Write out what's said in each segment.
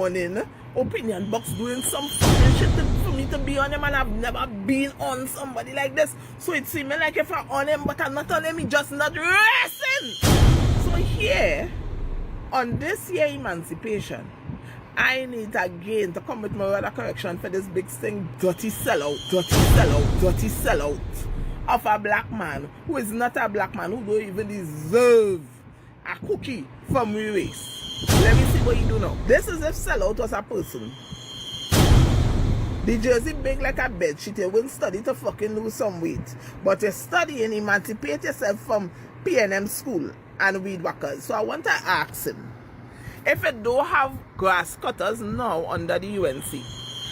morning opinion box doing some fucking shit for me to be on him, and I've never been on somebody like this. So it seems like if I'm on him, but I'm not on him, he just not racing. So here, on this year Emancipation, I need again to come with my other correction for this big thing, dirty sellout of a black man who is not a black man, who don't even deserve a cookie from we race. Let me see what you do now. This is if sellout was a person. The jersey big like a bed sheet. You wouldn't study to fucking lose some weight, but you study and emancipate yourself from P&M school and weed whackers. So I want to ask him, if you don't have grass cutters now under the UNC,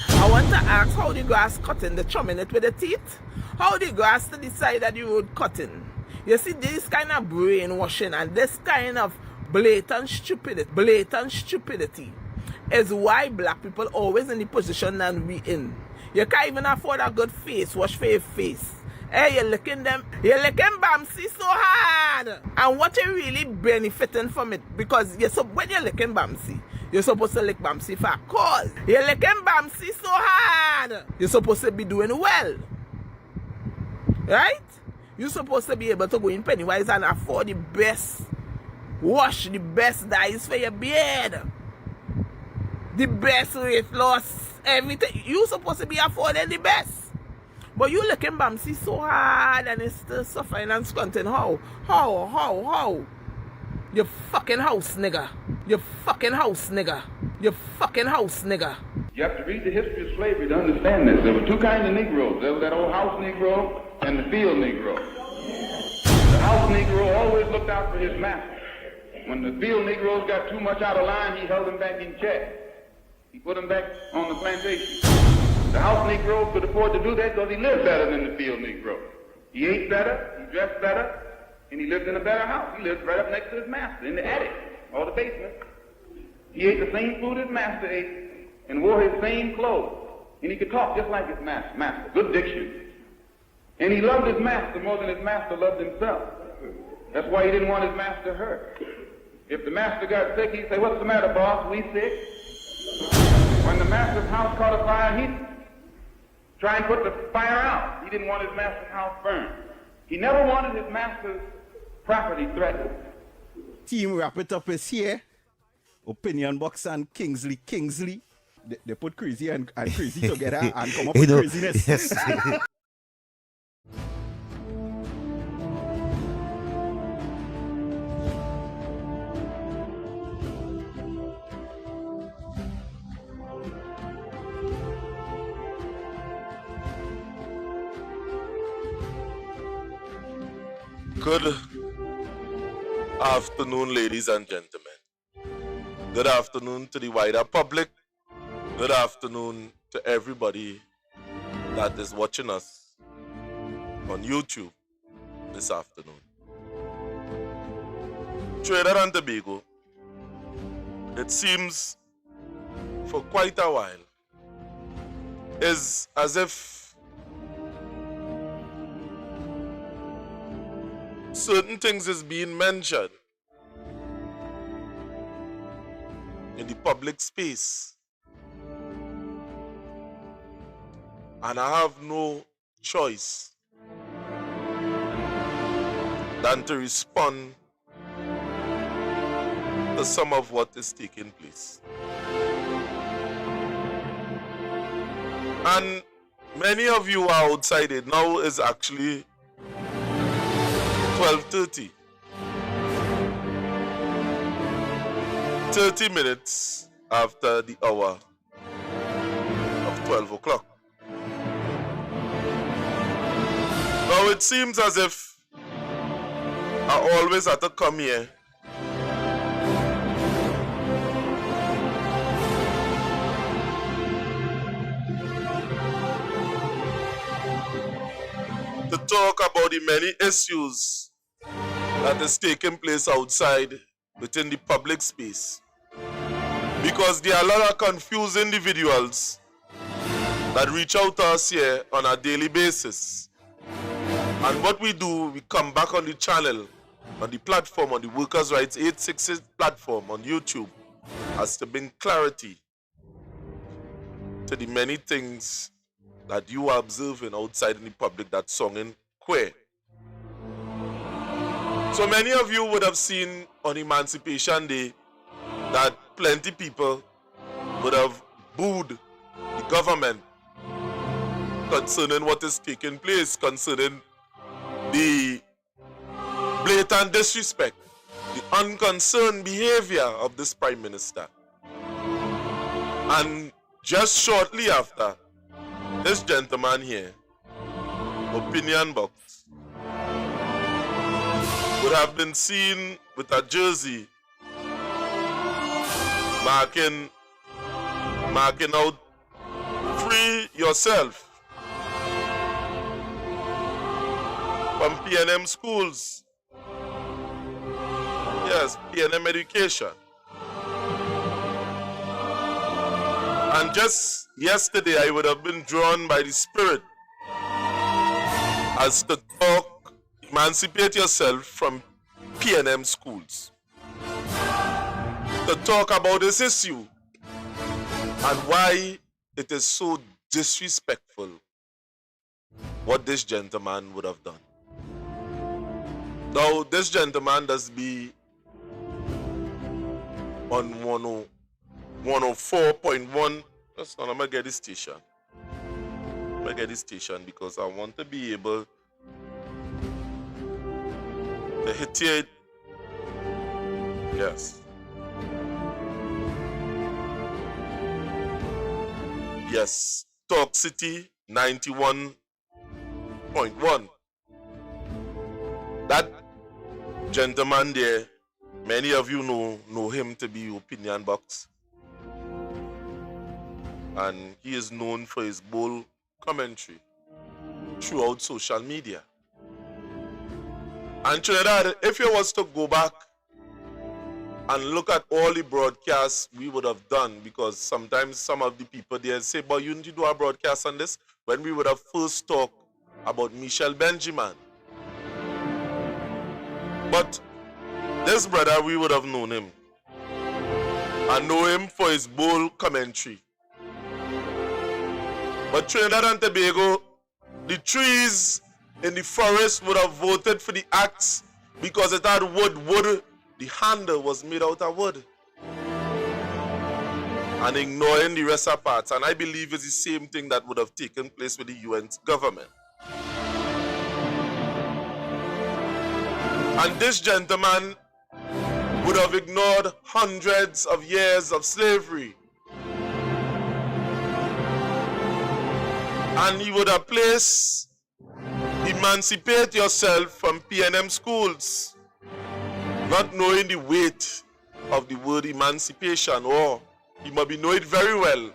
I want to ask how the grass cutting, the chumming it with the teeth, how the grass to the side of the road cutting. You see, this kind of brainwashing and this kind of blatant stupidity is why black people always in the position that we in. You can't even afford a good face wash for your face. Hey, you're licking Bamsi so hard. And what you really benefiting from it? Because when you're licking Bamsi, you're supposed to lick Bamsi for a cause. You're licking Bamsi so hard. You're supposed to be doing well. Right? You're supposed to be able to go in Pennywise and afford the best wash, the best dyes for your beard, the best weight loss, everything. You're supposed to be affording the best. But you looking Bamsi so hard and it's still suffering and squinting. How? You fucking house nigga. You fucking house nigga. You fucking house nigga. You have to read the history of slavery to understand this. There were two kinds of Negroes. There was that old house Negro and the field Negro. The house Negro always looked out for his master. When the field Negroes got too much out of line, he held them back in check. He put them back on the plantation. The house Negro could afford to do that because he lived better than the field Negro. He ate better, he dressed better, and he lived in a better house. He lived right up next to his master, in the attic or the basement. He ate the same food his master ate and wore his same clothes. And he could talk just like his master, good diction. And he loved his master more than his master loved himself. That's why he didn't want his master hurt. If the master got sick, he'd say, "What's the matter, boss? We sick?" When the master's house caught a fire, he'd try and put the fire out. He didn't want his master's house burned. He never wanted his master's property threatened. Team wrap it up is here. Opinion Box and Kingsley. They put crazy and crazy together and come up with craziness. Yes. Good afternoon, ladies and gentlemen. Good afternoon to the wider public. Good afternoon to everybody that is watching us on YouTube this afternoon. Trinidad and Tobago, it seems for quite a while, is as if certain things is being mentioned in the public space, and I have no choice than to respond to some of what is taking place. And many of you are outside it. Now is actually 12:30. 30 minutes after the hour of 12 o'clock. Now it seems as if I always have to come here to talk about the many issues that is taking place outside within the public space. Because there are a lot of confused individuals that reach out to us here on a daily basis. And what we do, we come back on the channel, on the platform, on the Workers' Rights 866 platform on YouTube, as to bring clarity to the many things that you are observing outside in the public that sounding queer. So many of you would have seen on Emancipation Day that plenty people would have booed the government concerning what is taking place, concerning the blatant disrespect, the unconcerned behavior of this Prime Minister. And just shortly after, this gentleman here, opinion box, would have been seen with a jersey marking out "Free yourself" from PNM schools. Yes, PNM education. And just yesterday, I would have been drawn by the spirit as to talk, emancipate yourself from PNM schools. To talk about this issue and why it is so disrespectful what this gentleman would have done. Now, this gentleman does be on 104.1. Just now, I'm going to get this station. I'm going to get this station because I want to be able to hit it. Yes. Yes. Talk City 91.1. That gentleman there, many of you know him to be Opinion Box. And he is known for his bold commentary throughout social media. And Trinidad, if you was to go back and look at all the broadcasts we would have done, because sometimes some of the people there say, but you need to do a broadcast on this, when we would have first talked about Michel Benjamin. But this brother, we would have known him. I know him for his bold commentary. But Trinidad and Tobago, the trees in the forest would have voted for the axe because it had wood. The handle was made out of wood. And ignoring the rest of parts. And I believe it's the same thing that would have taken place with the UN government. And this gentleman would have ignored hundreds of years of slavery. And he would have placed "Emancipate yourself from PNM schools," not knowing the weight of the word emancipation, or he might be know it very well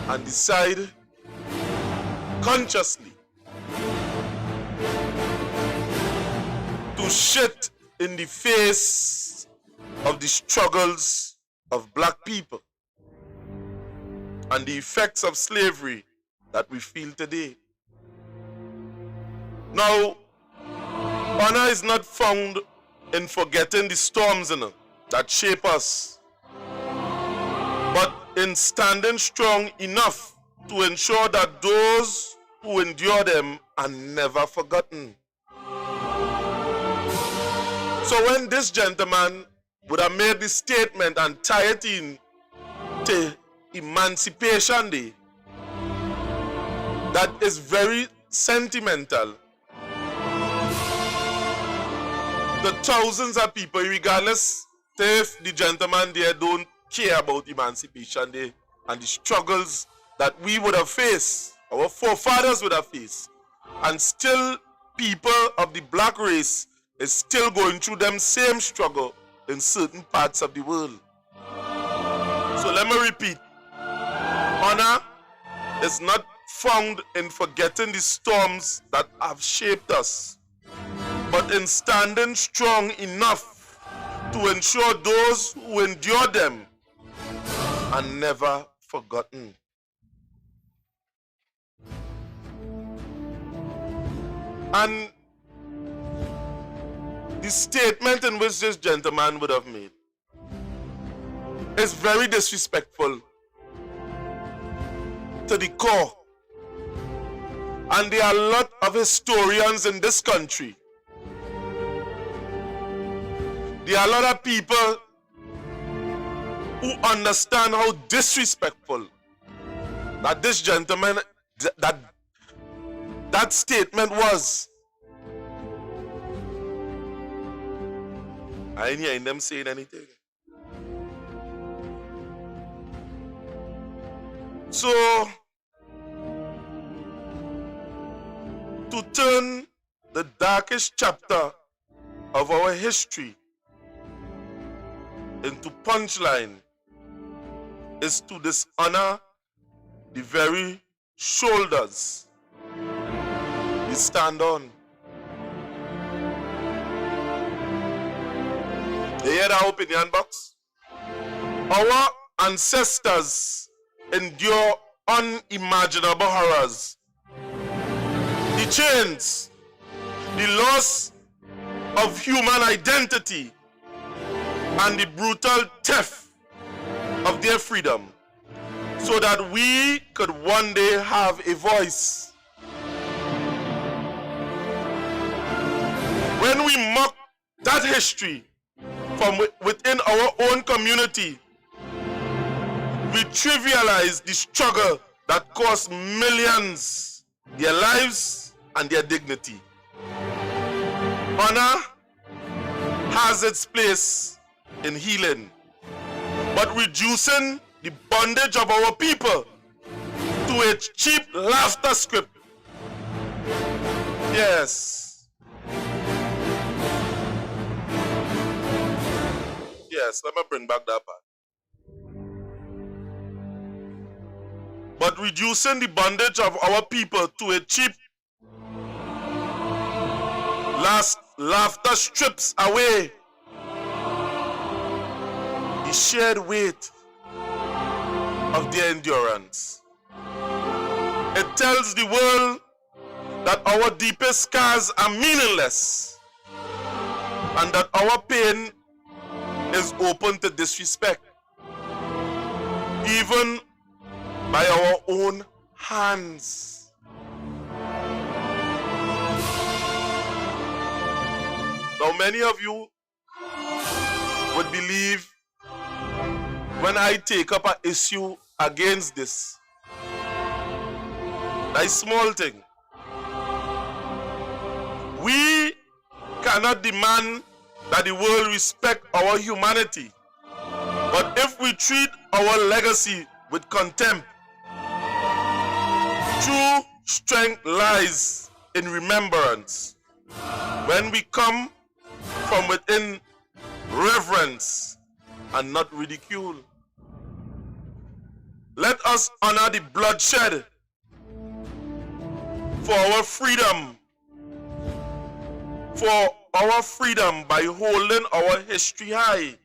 and decide consciously to shit in the face of the struggles of black people and the effects of slavery that we feel today. Now, honor is not found in forgetting the storms that shape us, but in standing strong enough to ensure that those who endure them are never forgotten. So when this gentleman would have made the statement and tie it in to Emancipation Day, that is very sentimental. The thousands of people, regardless if the gentleman there don't care about Emancipation Day and the struggles that we would have faced, our forefathers would have faced, and still people of the black race is still going through them same struggle in certain parts of the world. So let me repeat, honor is not found in forgetting the storms that have shaped us, but in standing strong enough to ensure those who endure them are never forgotten. And the statement in which this gentleman would have made is very disrespectful to the core. And there are a lot of historians in this country. There are a lot of people who understand how disrespectful that this gentleman, that statement was. I ain't hearing them saying anything. So, to turn the darkest chapter of our history into punchline is to dishonor the very shoulders we stand on. You hear that opinion box? Our ancestors endure unimaginable horrors. The chains, the loss of human identity, and the brutal theft of their freedom, so that we could one day have a voice. When we mock that history from within our own community, we trivialize the struggle that cost millions their lives and their dignity. Honor has its place in healing, but reducing the bondage of our people to a cheap laughter script. Yes. Yes, let me bring back that part. But reducing the bondage of our people to a cheap laughter strips away the shared weight of their endurance. It tells the world that our deepest scars are meaningless and that our pain is open to disrespect, even by our own hands. Now, many of you would believe when I take up an issue against this, that is small thing. We cannot demand that the world respect our humanity, but if we treat our legacy with contempt, true strength lies in remembrance. When we come from within reverence and not ridicule. Let us honor the bloodshed for our freedom. For our freedom by holding our history high.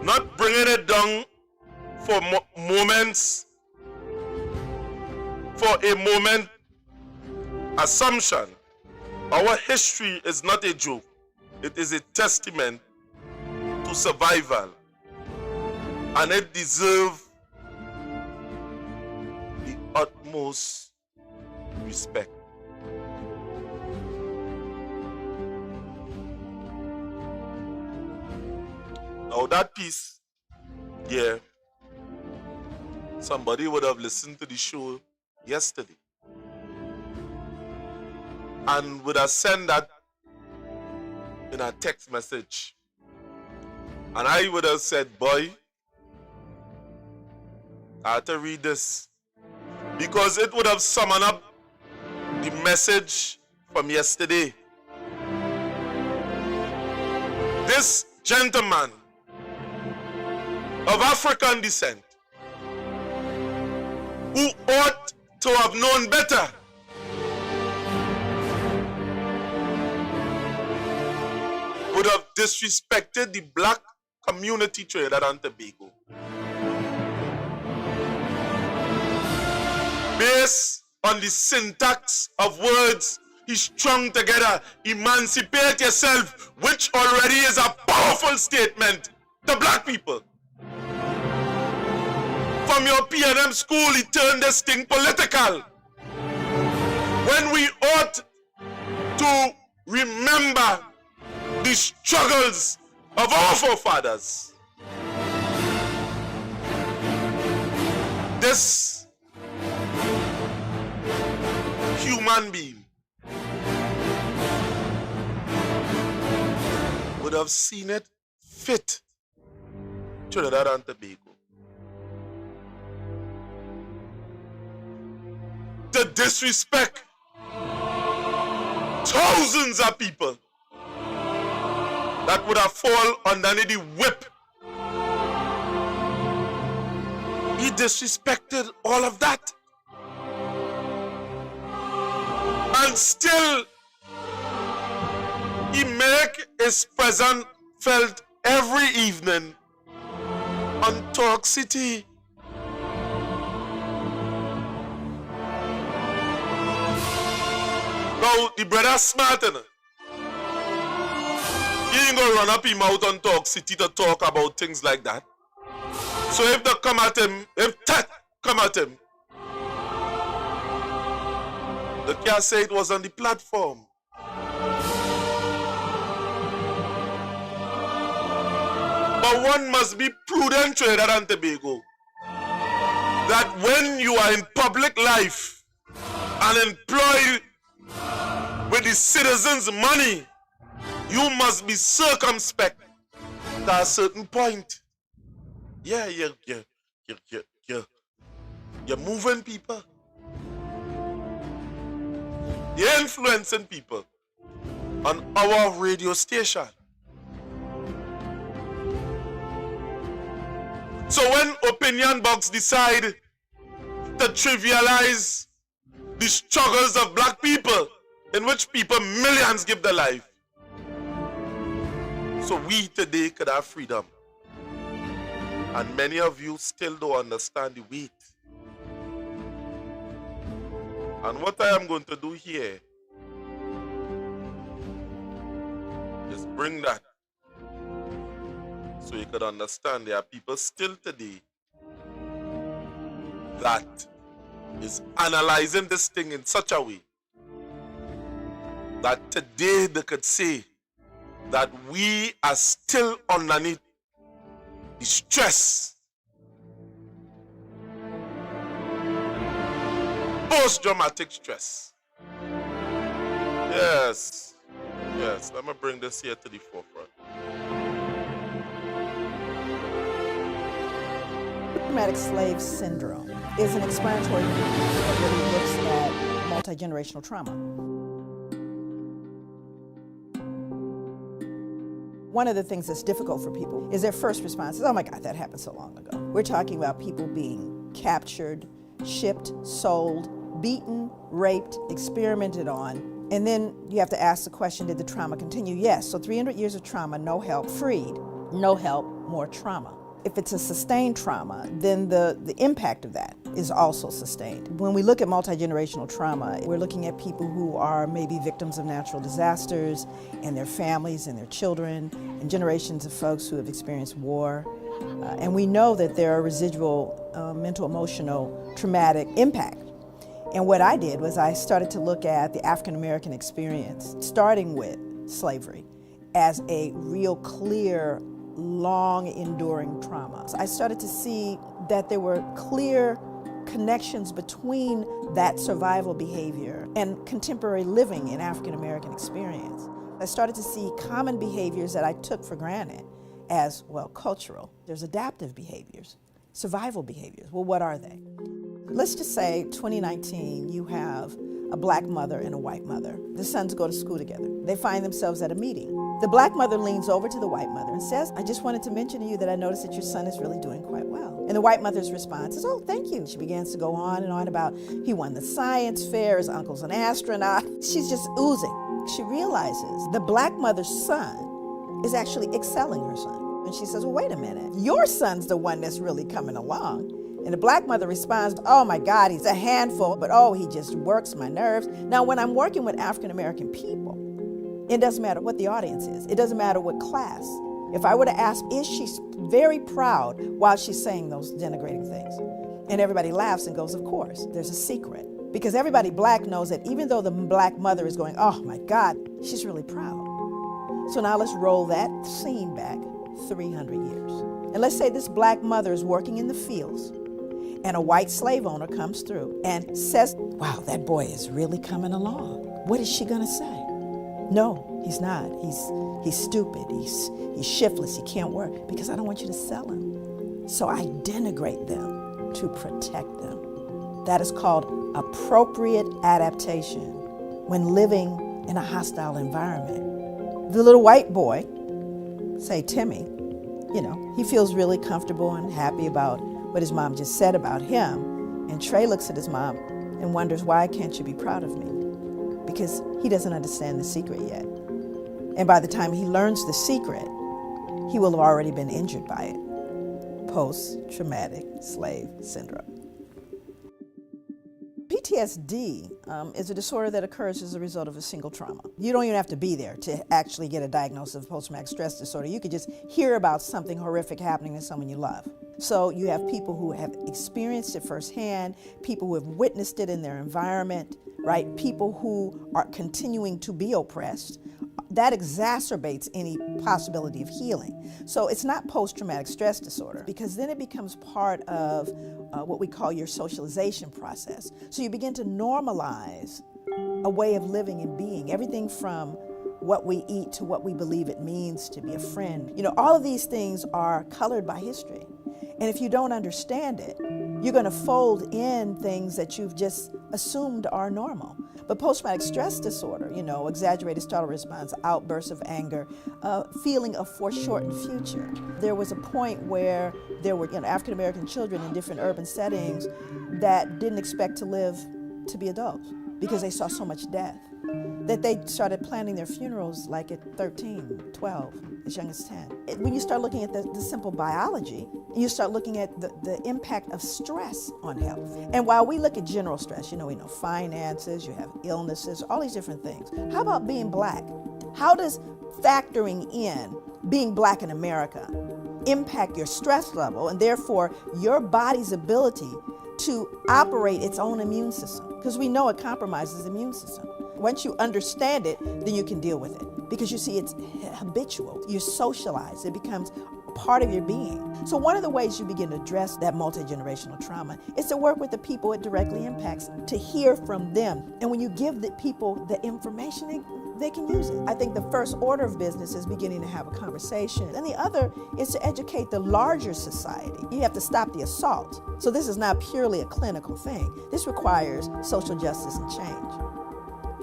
Not bringing it down for moments, for a moment assumption. Our history is not a joke. It is a testament to survival. And it deserves the utmost respect. Now that piece, yeah, somebody would have listened to the show yesterday and would have sent that in a text message. And I would have said, boy, I have to read this, because it would have summoned up the message from yesterday. This gentleman of African descent, who ought to have known better, would have disrespected the black community Trinidad and Tobago. Based on the syntax of words he strung together, emancipate yourself, which already is a powerful statement to black people. from your P&M school, he turned this thing political. When we ought to remember the struggles of our forefathers. This human being would have seen it fit Trinidad and Tobago to disrespect thousands of people that would have fallen underneath the whip. He disrespected all of that. And still, he make his presence felt every evening on Talk City. Now, the brother smart enough. He ain't gonna run up his mouth on Talk City to talk about things like that. So if they come at him, if that come at him, they can't say it was on the platform. But one must be prudent, Trinidad and Tobago, that when you are in public life and employed with the citizens' money, you must be circumspect to a certain point. Yeah, you're moving people. You're influencing people on our radio station. So when Opinion Box decide to trivialize the struggles of black people, in which people, millions give their life, so we today could have freedom. And many of you still don't understand the weight. And what I am going to do here is bring that so you could understand there are people still today that is analyzing this thing in such a way that today they could say that we are still underneath the stress, post-traumatic stress. Yes, let me bring this here to the forefront. Traumatic slave syndrome is an explanatory that really looks at multi-generational trauma. One of the things that's difficult for people is their first response is, oh my God, that happened so long ago. We're talking about people being captured, shipped, sold, beaten, raped, experimented on, and then you have to ask the question, did the trauma continue? Yes, so 300 years of trauma, no help, freed, no help, more trauma. If it's a sustained trauma, then the impact of that is also sustained. When we look at multi-generational trauma, we're looking at people who are maybe victims of natural disasters and their families and their children and generations of folks who have experienced war. And we know that there are residual mental, emotional, traumatic impact. And what I did was I started to look at the African American experience, starting with slavery, as a real clear, long enduring trauma. So I started to see that there were clear connections between that survival behavior and contemporary living in African American experience. I started to see common behaviors that I took for granted as, well, cultural. There's adaptive behaviors, survival behaviors. Well, what are they? Let's just say 2019, you have a black mother and a white mother. The sons go to school together. They find themselves at a meeting. The black mother leans over to the white mother and says, I just wanted to mention to you that I noticed that your son is really doing quite well. And the white mother's response is, oh, thank you. She begins to go on and on about he won the science fair, his uncle's an astronaut. She's just oozing. She realizes the black mother's son is actually excelling her son. And she says, well, wait a minute. Your son's the one that's really coming along. And the black mother responds, oh my God, he's a handful, but oh, he just works my nerves. Now, when I'm working with African American people, it doesn't matter what the audience is. It doesn't matter what class. If I were to ask, is she very proud while she's saying those denigrating things? And everybody laughs and goes, of course, there's a secret. Because everybody black knows that even though the black mother is going, oh my God, she's really proud. So now let's roll that scene back 300 years. And let's say this black mother is working in the fields and a white slave owner comes through and says, wow, that boy is really coming along. What is she gonna say? No, he's not. He's stupid. He's shiftless. He can't work because I don't want you to sell him. So I denigrate them to protect them. That is called appropriate adaptation when living in a hostile environment. The little white boy, say Timmy, he feels really comfortable and happy about what his mom just said about him. And Trey looks at his mom and wonders, why can't you be proud of me? Because he doesn't understand the secret yet. And by the time he learns the secret, he will have already been injured by it. Post-traumatic slave syndrome. PTSD is a disorder that occurs as a result of a single trauma. You don't even have to be there to actually get a diagnosis of post-traumatic stress disorder. You could just hear about something horrific happening to someone you love. So you have people who have experienced it firsthand, people who have witnessed it in their environment, right? People who are continuing to be oppressed. That exacerbates any possibility of healing. So it's not post-traumatic stress disorder, because then it becomes part of what we call your socialization process. So you begin to normalize a way of living and being, everything from what we eat to what we believe it means to be a friend. All of these things are colored by history. And if you don't understand it, you're going to fold in things that you've just assumed are normal. But post-traumatic stress disorder, exaggerated startle response, outbursts of anger, feeling of foreshortened future. There was a point where there were African-American children in different urban settings that didn't expect to live to be adults because they saw so much death, that they started planning their funerals like at 13, 12, as young as 10. When you start looking at the simple biology, you start looking at the impact of stress on health. And while we look at general stress, we know finances, you have illnesses, all these different things. How about being black? How does factoring in being black in America impact your stress level and therefore your body's ability to operate its own immune system? Because we know it compromises the immune system. Once you understand it, then you can deal with it. Because you see, it's habitual. You socialize. It becomes part of your being. So one of the ways you begin to address that multi-generational trauma is to work with the people it directly impacts, to hear from them. And when you give the people the information, they can use it. I think the first order of business is beginning to have a conversation. And the other is to educate the larger society. You have to stop the assault. So this is not purely a clinical thing. This requires social justice and change.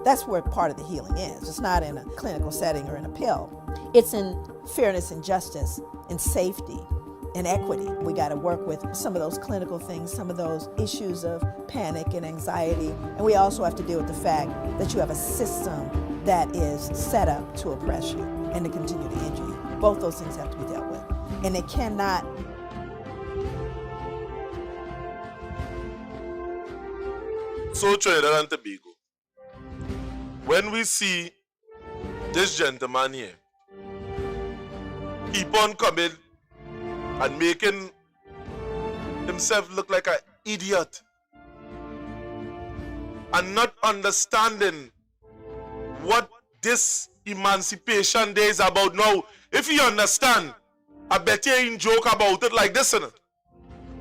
That's where part of the healing is. It's not in a clinical setting or in a pill. It's in fairness and justice and safety and equity. We got to work with some of those clinical things, some of those issues of panic and anxiety. And we also have to deal with the fact that you have a system that is set up to oppress you and to continue to injure you. Both those things have to be dealt with. And they cannot. So Trinidad and Tobago, when we see this gentleman here keep on coming and making himself look like an idiot and not understanding what this Emancipation Day is about. Now, if you understand, I bet you ain't joke about it like this, innit?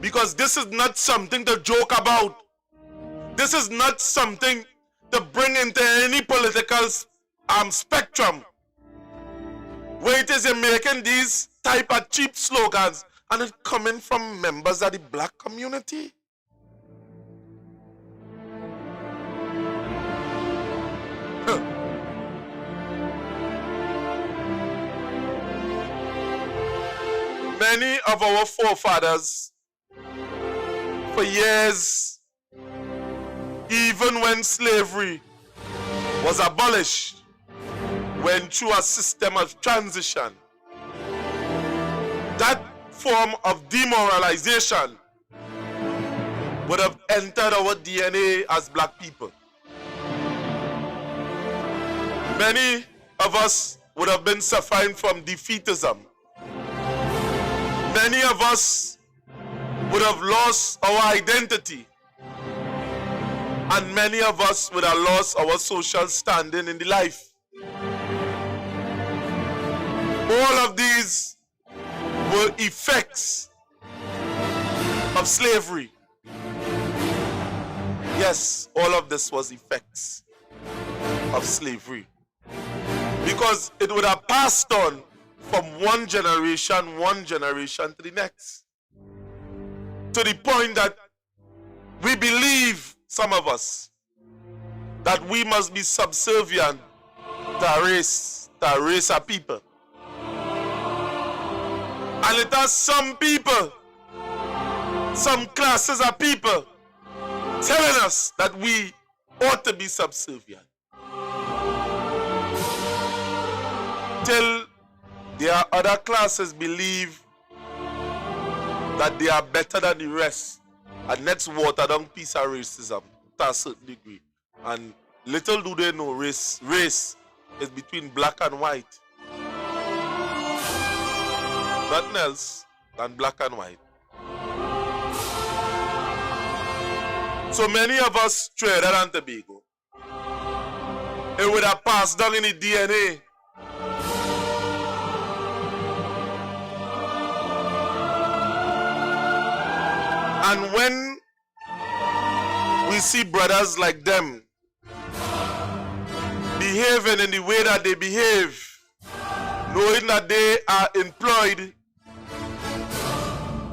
Because this is not something to joke about. This is not something to bring into any political spectrum, where it is you're making these type of cheap slogans and it coming from members of the black community. Many of our forefathers, for years, even when slavery was abolished, went through a system of transition. That form of demoralization would have entered our DNA as black people. Many of us would have been suffering from defeatism. Many of us would have lost our identity. And many of us would have lost our social standing in the life. All of these were effects of slavery. Yes, all of this was effects of slavery. Because it would have passed on from one generation to the next. To the point that we believe, some of us, that we must be subservient to a race of people. And it has some people, some classes of people, telling us that we ought to be subservient. Till there are other classes believe that they are better than the rest. And let's water down piece of racism to a certain degree. And little do they know race is between black and white. Nothing else than black and white. So many of us Trinidad and Tobago, it would have passed down in the DNA. And when we see brothers like them behaving in the way that they behave, knowing that they are employed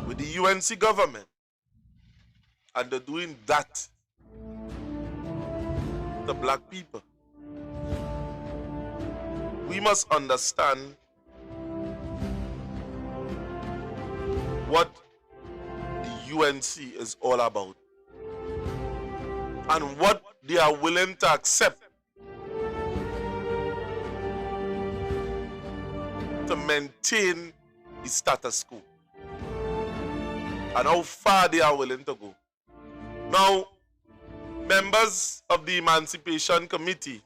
with the UNC government, and they're doing that to black people, we must understand what the UNC is all about and what they are willing to accept to maintain the status quo and how far they are willing to go. Now, members of the Emancipation Committee,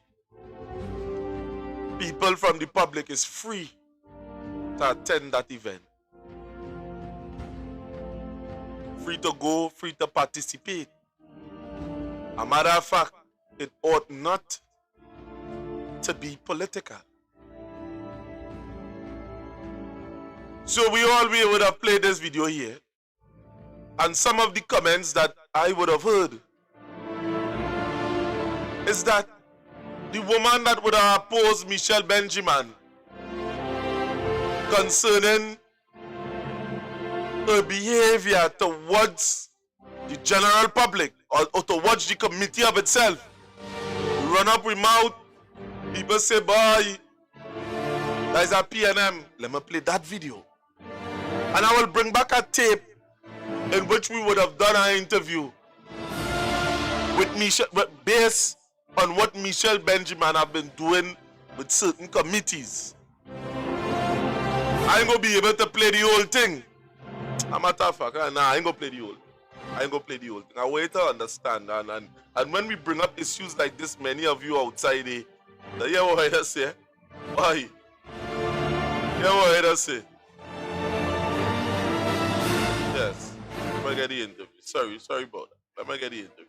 people from the public, is free to attend that event. Free to go, free to participate. A matter of fact, it ought not to be political. So we would have played this video here, and some of the comments that I would have heard is that the woman that would have opposed Michelle Benjamin concerning her behavior towards the general public or towards the committee of itself, run up with mouth, people say, boy, there's a PNM. Let me play that video. And I will bring back a tape in which we would have done an interview with Michelle, based on what Michelle Benjamin have been doing with certain committees. I ain't gonna be able to play the whole thing. I'm a tough fuck. Nah, I ain't gonna play the whole. I ain't gonna play the whole thing. I want you to understand. And when we bring up issues like this, many of you outside here, you hear what I say? Why? You hear what I say? Yes. Let me get the interview. Sorry about that. Let me get the interview.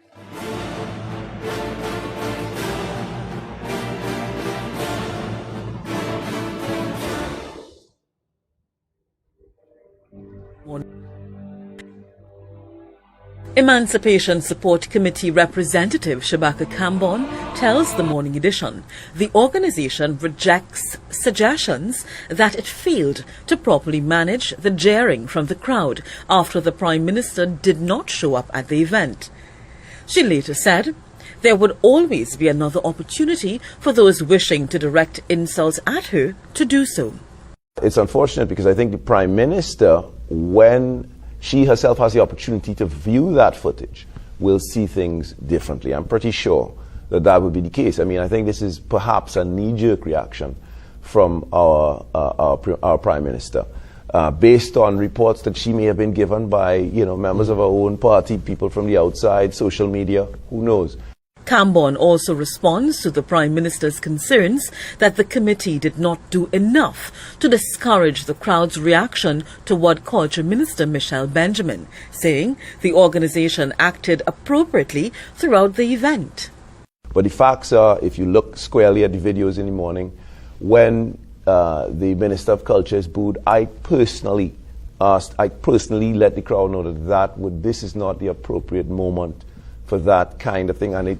Emancipation Support Committee representative Shabaka Kambon tells the Morning Edition the organization rejects suggestions that it failed to properly manage the jeering from the crowd after the Prime Minister did not show up at the event. She later said there would always be another opportunity for those wishing to direct insults at her to do so. It's unfortunate because I think the Prime Minister, when she herself has the opportunity to view that footage, will see things differently. I'm pretty sure that that would be the case. I mean, I think this is perhaps a knee-jerk reaction from our Prime Minister, based on reports that she may have been given by, members of her own party, people from the outside, social media, who knows. Cambon also responds to the Prime Minister's concerns that the committee did not do enough to discourage the crowd's reaction toward Culture Minister Michelle Benjamin, saying the organization acted appropriately throughout the event. But the facts are, if you look squarely at the videos in the morning, when the Minister of Culture is booed, I personally let the crowd know that this is not the appropriate moment for that kind of thing, and it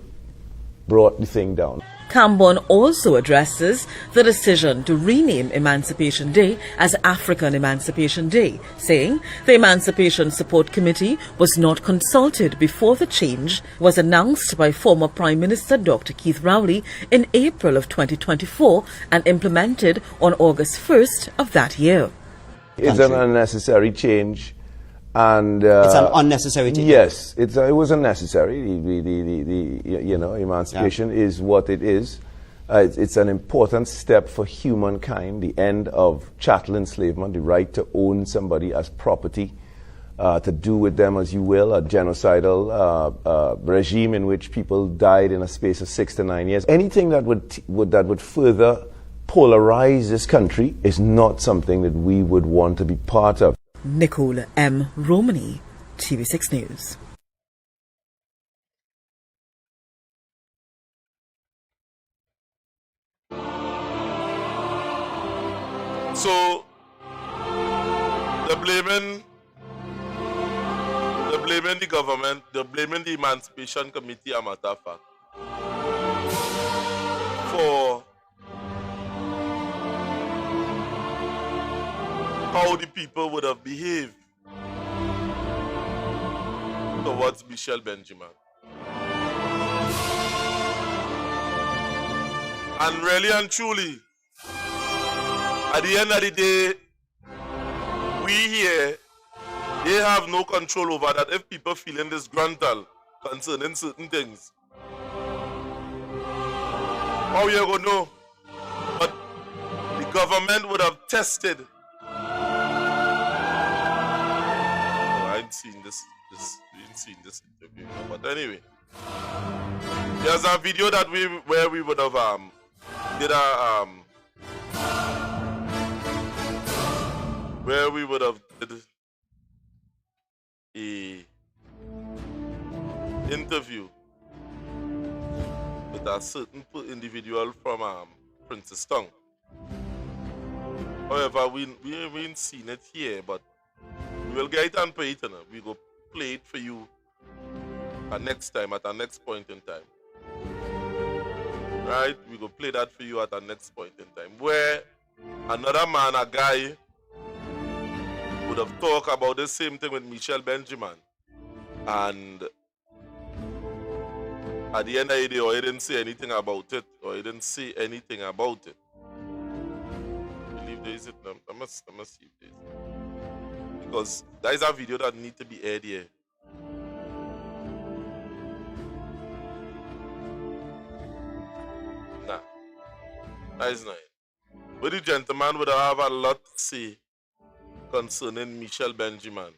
brought the thing down. Cambon also addresses the decision to rename Emancipation Day as African Emancipation Day, saying the Emancipation Support Committee was not consulted before the change was announced by former Prime Minister Dr. Keith Rowley in April of 2024 and implemented on August 1st of that year. It's an unnecessary change. And it's an unnecessary change. Yes, it was unnecessary. Emancipation is what it is. It's an important step for humankind, the end of chattel enslavement, the right to own somebody as property, to do with them as you will, a genocidal regime in which people died in a space of 6 to 9 years. Anything that would further polarize this country is not something that we would want to be part of. Nicole M. Romani, TV6 News. So, they're blaming the government, they're blaming the Emancipation Committee, a matter of fact, for how the people would have behaved towards Michelle Benjamin. And really and truly, at the end of the day, we here, they have no control over that. If people feeling disgruntled concerning certain things, how you gonna know? But the government would have tested. I ain't seen this interview, but anyway, there's a video that where we would have did a interview with a certain individual from Princess Tongue. However, we ain't seen it here, but we will get it and play it. We go play it for you next time, at our next point in time. Right? We go play that for you at our next point in time. Where another man, a guy, would have talked about the same thing with Michelle Benjamin. And at the end of the day, or he didn't say anything about it, I believe there is it. I must see if there is. Because there is a video that needs to be aired here. Nah, that is not it. But the gentleman would have a lot to say concerning Michelle Benjamin.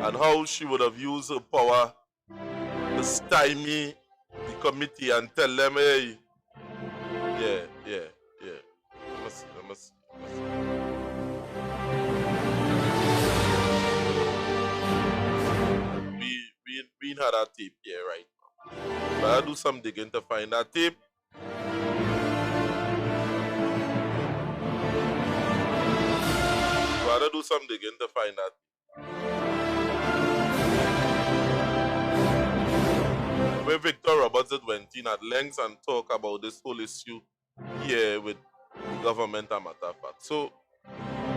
And how she would have used her power to stymie the committee and tell them, hey, yeah. Let me see. We had that tape here right now. But I'll do some digging to find that tape. Where Victor Roberts went in at length and talk about this whole issue here with the government and matter of fact. So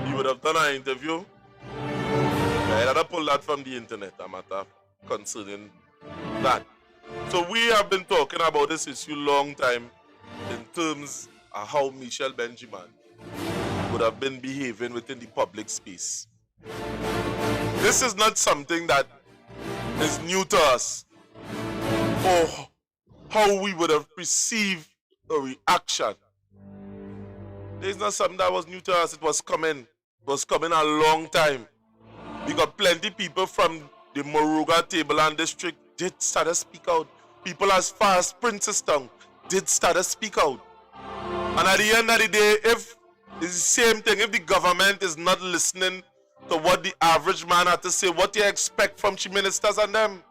he would have done an interview. I had to pull that from the internet, a matter concerning that. So we have been talking about this issue long time in terms of how Michelle Benjamin would have been behaving within the public space. This is not something that is new to us, or how we would have perceived a reaction. It's not something that was new to us. It was coming a long time. We got plenty people from the Moruga Table and District did start to speak out. People as far as Princestown did start to speak out. And at the end of the day, if it's the same thing, if the government is not listening to what the average man had to say, what do you expect from chief ministers and them?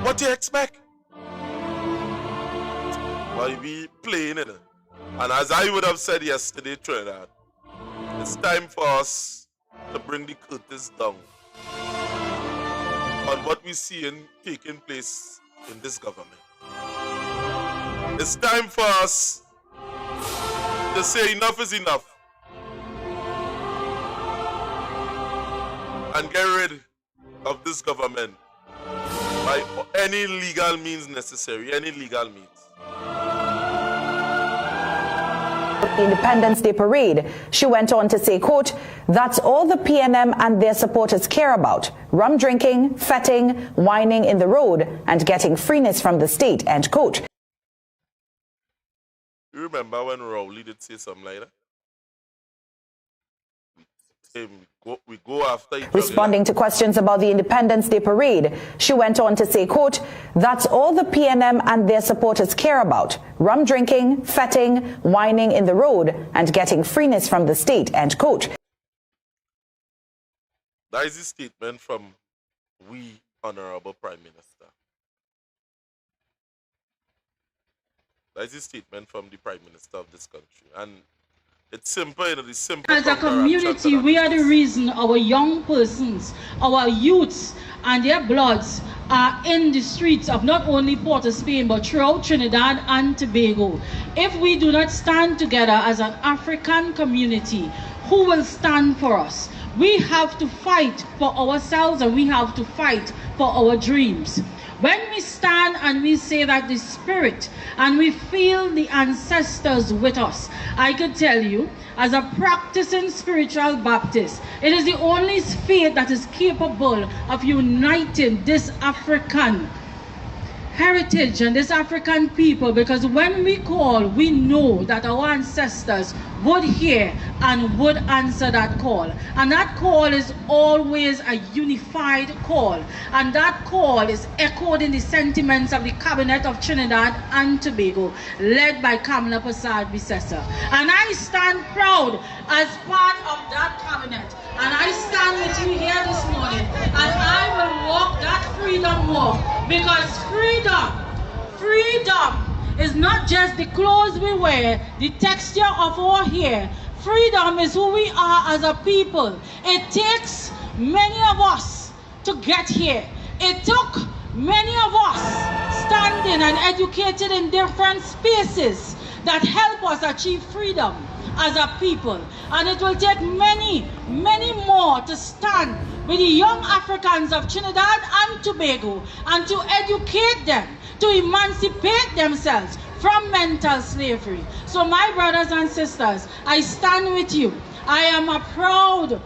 What do you expect? Well, we playing it. And as I would have said yesterday, Trinidad, it's time for us to bring the curtains down on what we see taking place in this government. It's time for us to say enough is enough and get rid of this government by any legal means necessary, any legal means. The Independence Day parade, she went on to say, quote, "That's all the PNM and their supporters care about. Rum drinking, fetting, whining in the road, and getting freeness from the state," end quote. You remember when Rowley did say something like that? We go after each other. Responding to questions about the Independence Day parade, she went on to say, quote, "That's all the PNM and their supporters care about. Rum drinking, fetting, whining in the road, and getting freeness from the state," end quote. That is a statement from we, Honorable Prime Minister. That is a statement from the Prime Minister of this country. And it's simple, you know, it's simple. As a community, we are the reason our young persons, our youths, and their bloods are in the streets of not only Port of Spain, but throughout Trinidad and Tobago. If we do not stand together as an African community, who will stand for us? We have to fight for ourselves, and we have to fight for our dreams. When we stand and we say that the spirit and we feel the ancestors with us, I could tell you, as a practicing spiritual Baptist, it is the only faith that is capable of uniting this African heritage and this African people, because when we call, we know that our ancestors would hear and would answer that call. And that call is always a unified call. And that call is echoed in the sentiments of the Cabinet of Trinidad and Tobago, led by Kamala Persad-Bissessor. And I stand proud as part of that cabinet. And I stand with you here this morning, and I will walk that freedom walk, because freedom is not just the clothes we wear, the texture of our hair. Freedom is who we are as a people. It takes many of us to get here. It took many of us standing and educated in different spaces that help us achieve freedom as a people. And it will take many, many more to stand with the young Africans of Trinidad and Tobago and to educate them, to emancipate themselves from mental slavery. So my brothers and sisters, I stand with you. I am a proud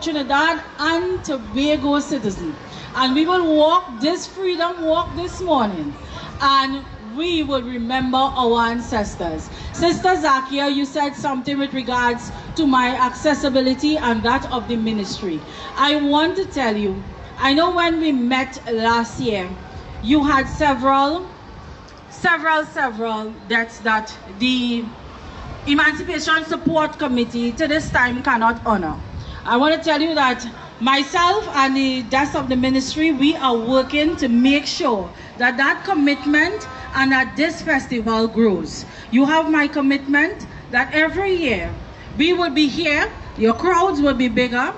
Trinidad and Tobago citizen. And we will walk this freedom walk this morning, and we will remember our ancestors. Sister Zakia, you said something with regards to my accessibility and that of the ministry. I want to tell you, I know when we met last year, you had several debts that the Emancipation Support Committee to this time cannot honor. I want to tell you that myself and the rest of the ministry, we are working to make sure that that commitment and that this festival grows. You have my commitment that every year we will be here, your crowds will be bigger,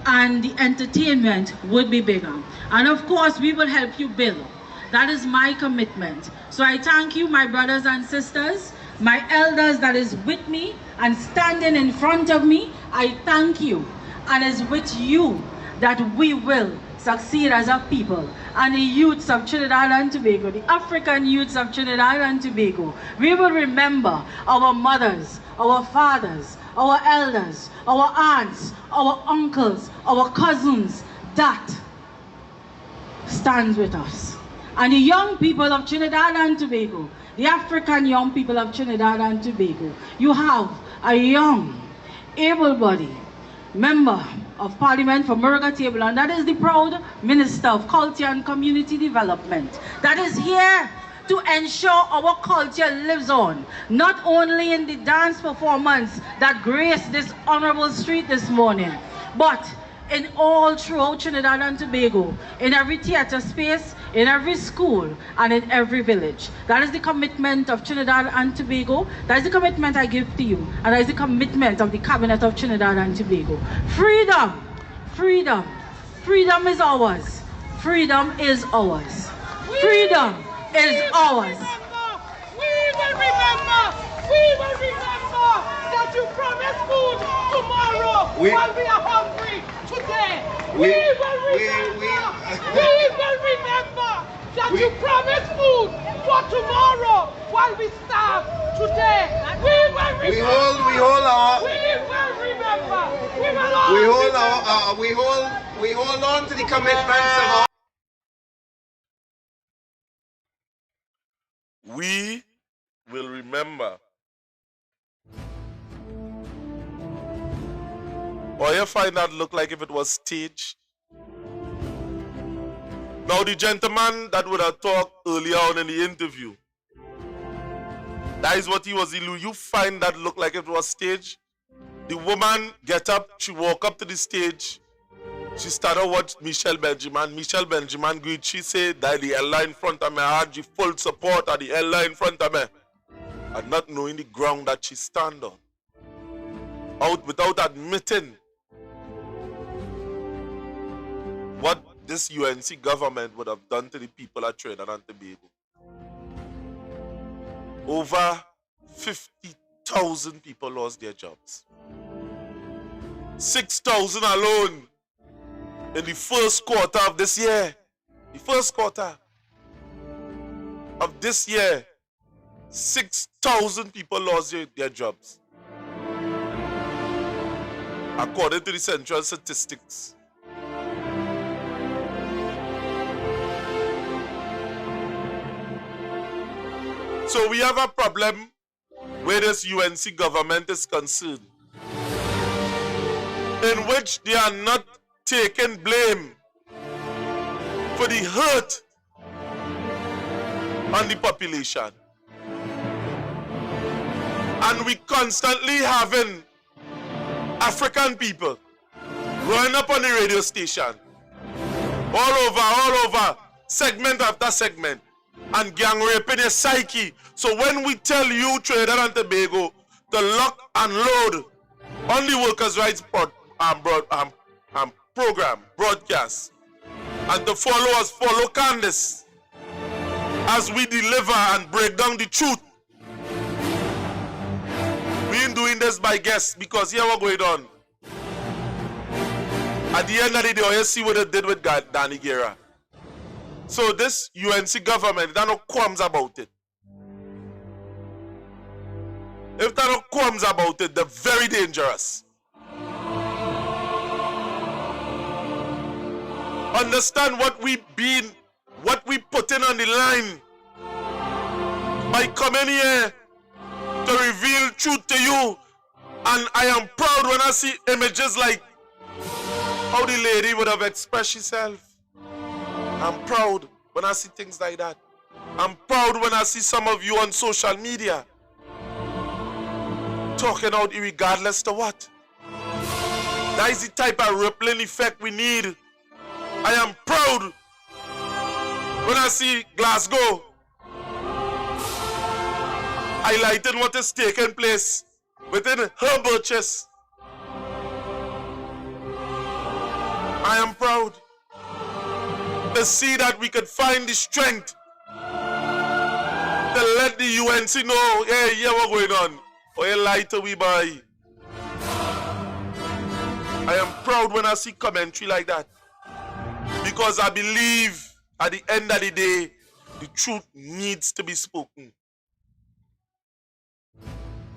and the entertainment would be bigger. And of course, we will help you build. That is my commitment. So I thank you, my brothers and sisters, my elders that is with me and standing in front of me. I thank you. And it's with you that we will succeed as a people. And the youths of Trinidad and Tobago, the African youths of Trinidad and Tobago, we will remember our mothers, our fathers, our elders, our aunts, our uncles, our cousins, that stands with us. And the young people of Trinidad and Tobago, the African young people of Trinidad and Tobago, you have a young, able-bodied, Member of Parliament for Murga Table, and that is the proud Minister of Culture and Community Development that is here to ensure our culture lives on, not only in the dance performance that graced this honorable street this morning, but in all throughout Trinidad and Tobago, in every theater space, in every school, and in every village. That is the commitment of Trinidad and Tobago. That is the commitment I give to you, and that is the commitment of the Cabinet of Trinidad and Tobago. Freedom, freedom, freedom is ours. Freedom is ours. Freedom is ours. We will remember that you promised food tomorrow while we are hungry today. We will remember that you promised food for tomorrow while we starve today. We will remember. We hold on to the commitments of our. We will remember. Or you find that look like if it was staged? Now the gentleman that would have talked earlier on in the interview, that is what he was alluding. You find that look like if it was staged? The woman get up, she walk up to the stage, she started watch Michelle Benjamin. Michelle Benjamin greet, she said that the ally in front of me, I had the full support of the ally in front of me. And not knowing the ground that she stand on. Out without admitting what this UNC government would have done to the people of Trinidad and Tobago. Over 50,000 people lost their jobs. 6,000 alone in the first quarter of this year. The first quarter of this year, 6,000 people lost their jobs. According to the Central Statistics. So we have a problem where this UNC government is concerned, in which they are not taking blame for the hurt on the population. And we constantly having African people growing up on the radio station, all over, segment after segment, and gang raping your psyche. So when we tell you, Trinidad and Tobago, to lock and load on the workers' rights program, broadcast, and to follow us, follow Candace, as we deliver and break down the truth. We ain't doing this by guess, because here what's going on. At the end of the day, you see what they did with Danny Guerra. So this UNC government, there are no qualms about it. If there are no qualms about it, they're very dangerous. Understand what we put in on the line by coming here to reveal truth to you. And I am proud when I see images like how the lady would have expressed herself. I'm proud when I see things like that. I'm proud when I see some of you on social media talking out regardless to what. That is the type of rippling effect we need. I am proud when I see Glasgow highlighting what is taking place within her churches. I am proud to see that we could find the strength to let the UNC know, hey, yeah, what's going on? Or you lie to we boy. I am proud when I see commentary like that, because I believe at the end of the day, the truth needs to be spoken.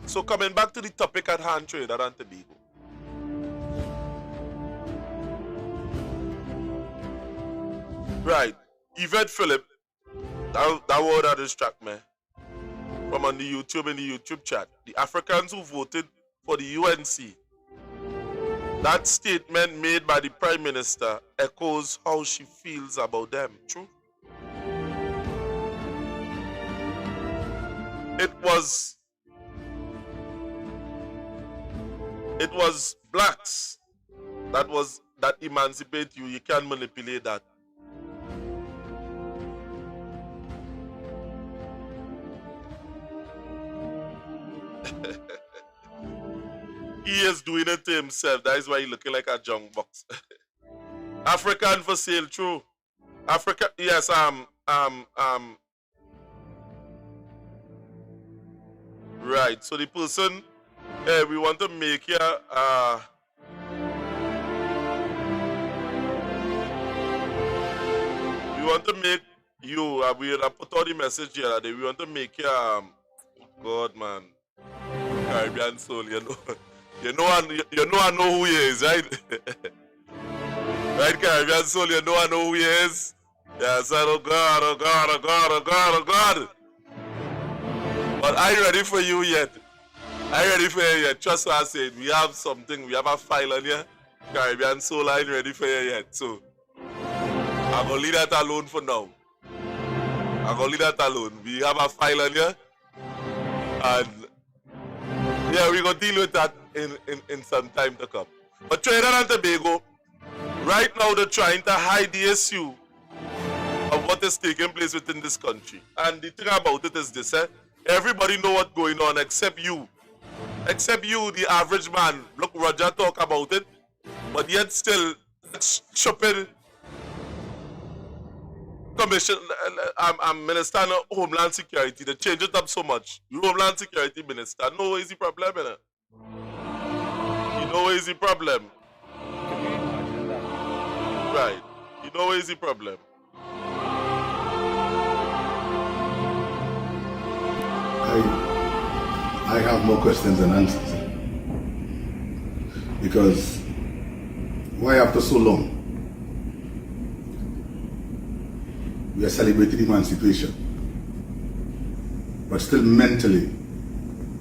So coming back to the topic at hand, Trinidad and Tobago. Right, Yvette Phillip, that word that distract me from on the YouTube, in the YouTube chat. The Africans who voted for the UNC, that statement made by the Prime Minister echoes how she feels about them. True? It was blacks that emancipate you. You can't manipulate that. He is doing it to himself. That is why he's looking like a junk box. African for sale, true. Africa, yes, right. So the person, we want to make here, we want to make you, we put out the message here that we want to make here, God, man, Caribbean soul, you know. I know who he is, right? Right, Caribbean soul, I know who he is. Yes, oh God, oh God, oh God, oh God, oh God. But I ain't ready for you yet. I ain't ready for you yet. Trust what I said. We have something, we have a file on here. Caribbean soul, I ain't ready for you yet. So, I'm going to leave that alone for now. I'm going to leave that alone. We have a file on here. And yeah, we're going to deal with that in some time to come. But Trinidad and Tobago, right now they're trying to hide the issue of what is taking place within this country. And the thing about it is this, everybody know what's going on except you. Except you, the average man. Look, Roger talk about it, but yet still, stupid commission, I'm Minister of Homeland Security. They change it up so much. You Homeland Security Minister, no easy problem, innit? You know easy problem. Right. You know easy problem. I have more questions than answers. Because why after so long we are celebrating emancipation, but still mentally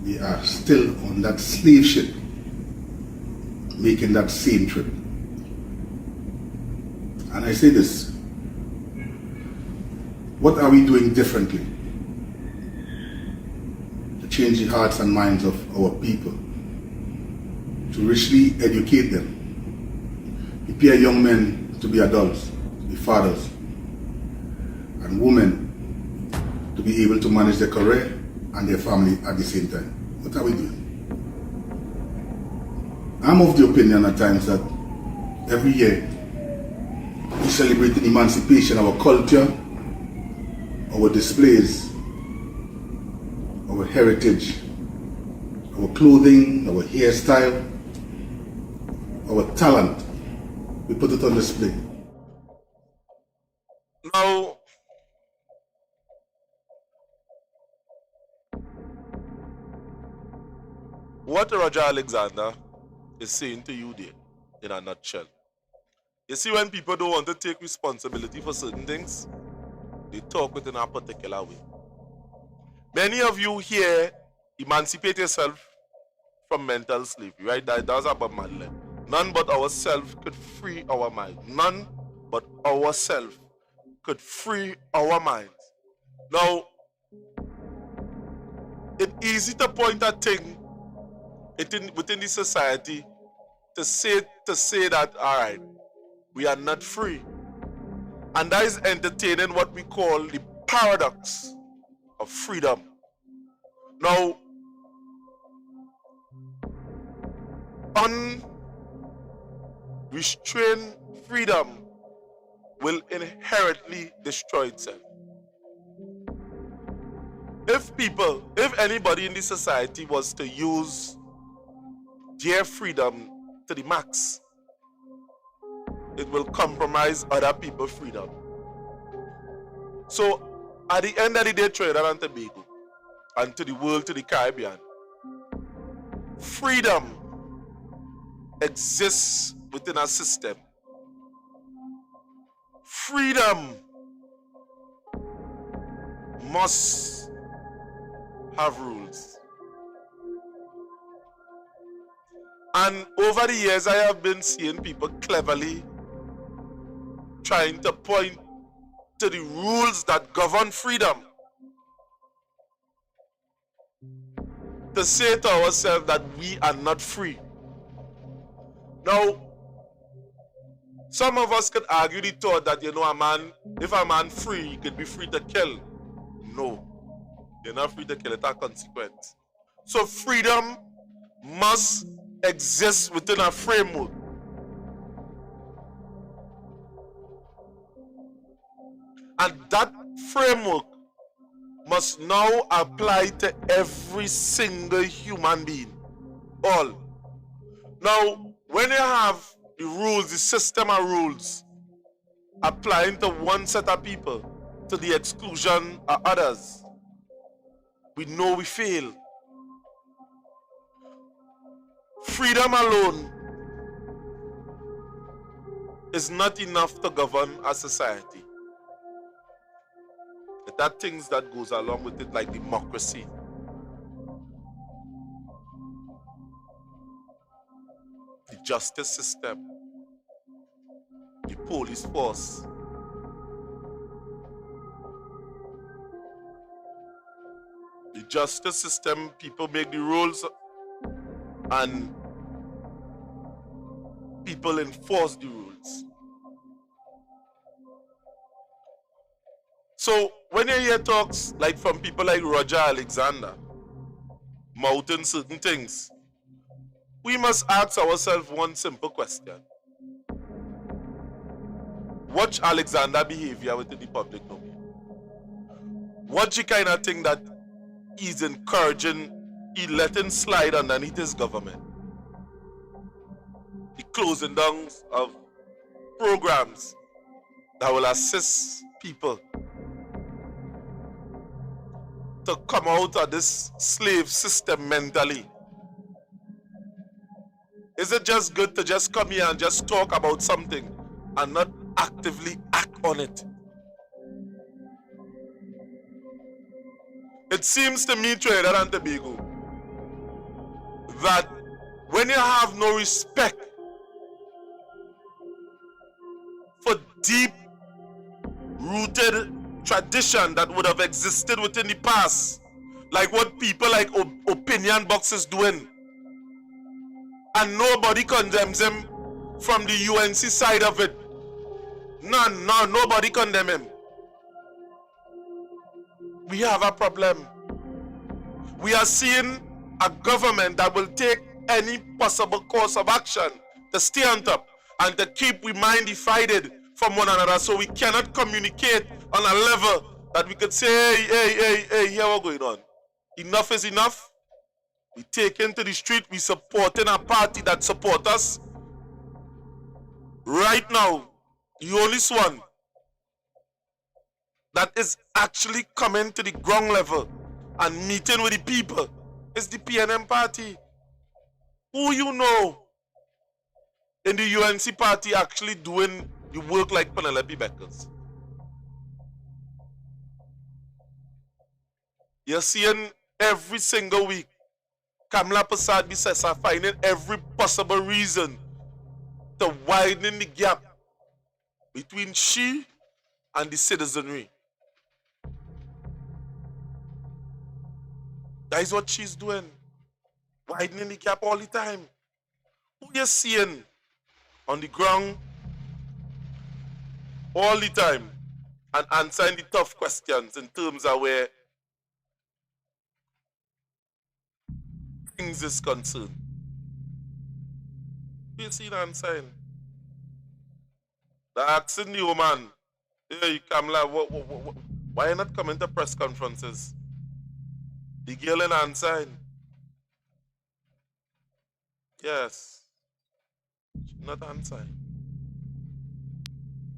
we are still on that slave ship, making that same trip. And I say this, what are we doing differently to change the hearts and minds of our people, to richly educate them, prepare young men to be adults, to be fathers, and women to be able to manage their career and their family at the same time? What are we doing? I'm of the opinion at times that every year we celebrate emancipation, our culture, our displays, our heritage, our clothing, our hairstyle, our talent. We put it on display. Now, what Roger Alexander is saying to you there, in a nutshell. You see, when people don't want to take responsibility for certain things, they talk within a particular way. Many of you here emancipate yourself from mental slavery, right? That's about my life. None but ourselves could free our mind. None but ourselves could free our minds. Now, it's easy to point a thing within the society to say that, all right, we are not free. And that is entertaining what we call the paradox of freedom. Now, unrestrained freedom will inherently destroy itself. If anybody in the society was to use their freedom to the max, it will compromise other people's freedom. So, at the end of the day, Trinidad and Tobago, and to the world, to the Caribbean, freedom exists within a system. Freedom must have rules. And over the years, I have been seeing people cleverly trying to point to the rules that govern freedom, to say to ourselves that we are not free. Now, some of us could argue the thought that, if a man free, he could be free to kill. No, you're not free to kill, it's a consequence. So freedom must exist within a framework. And that framework must now apply to every single human being. All. Now, when you have the rules, the system of rules, applying to one set of people to the exclusion of others, we know we fail. Freedom alone is not enough to govern a society. There are things that goes along with it, like democracy. The justice system, the police force, the justice system, people make the rules and people enforce the rules. So when you hear talks like from people like Roger Alexander mouthing certain things, we must ask ourselves one simple question. Watch Alexander behavior within the public domain. What's the kind of thing that he's encouraging, he letting slide underneath his government? The closing down of programs that will assist people to come out of this slave system mentally. Is it just good to just come here and just talk about something and not actively act on it? It seems to me, Trinidad and Tobago, that when you have no respect for deep-rooted tradition that would have existed within the past, like what people like opinion boxes doing, and nobody condemns him from the UNC side of it. Nobody condemn him. We have a problem. We are seeing a government that will take any possible course of action to stay on top and to keep we mind divided from one another, so we cannot communicate on a level that we could say, hey, here what's going on. Enough is enough. We take into the street, we supporting a party that support us. Right now, the only one that is actually coming to the ground level and meeting with the people is the PNM party. Who you know in the UNC party actually doing the work like Penelope Beckers? You're seeing every single week Kamla Prasad Bisesa finding every possible reason to widen the gap between she and the citizenry. That is what she's doing. Widening the gap all the time. Who you seeing on the ground all the time and answering the tough questions in terms of where things is concerned? You see the answering. They're asking the woman, hey Kamala, why are you not coming to press conferences? The girl in answering. Yes. She's not answering.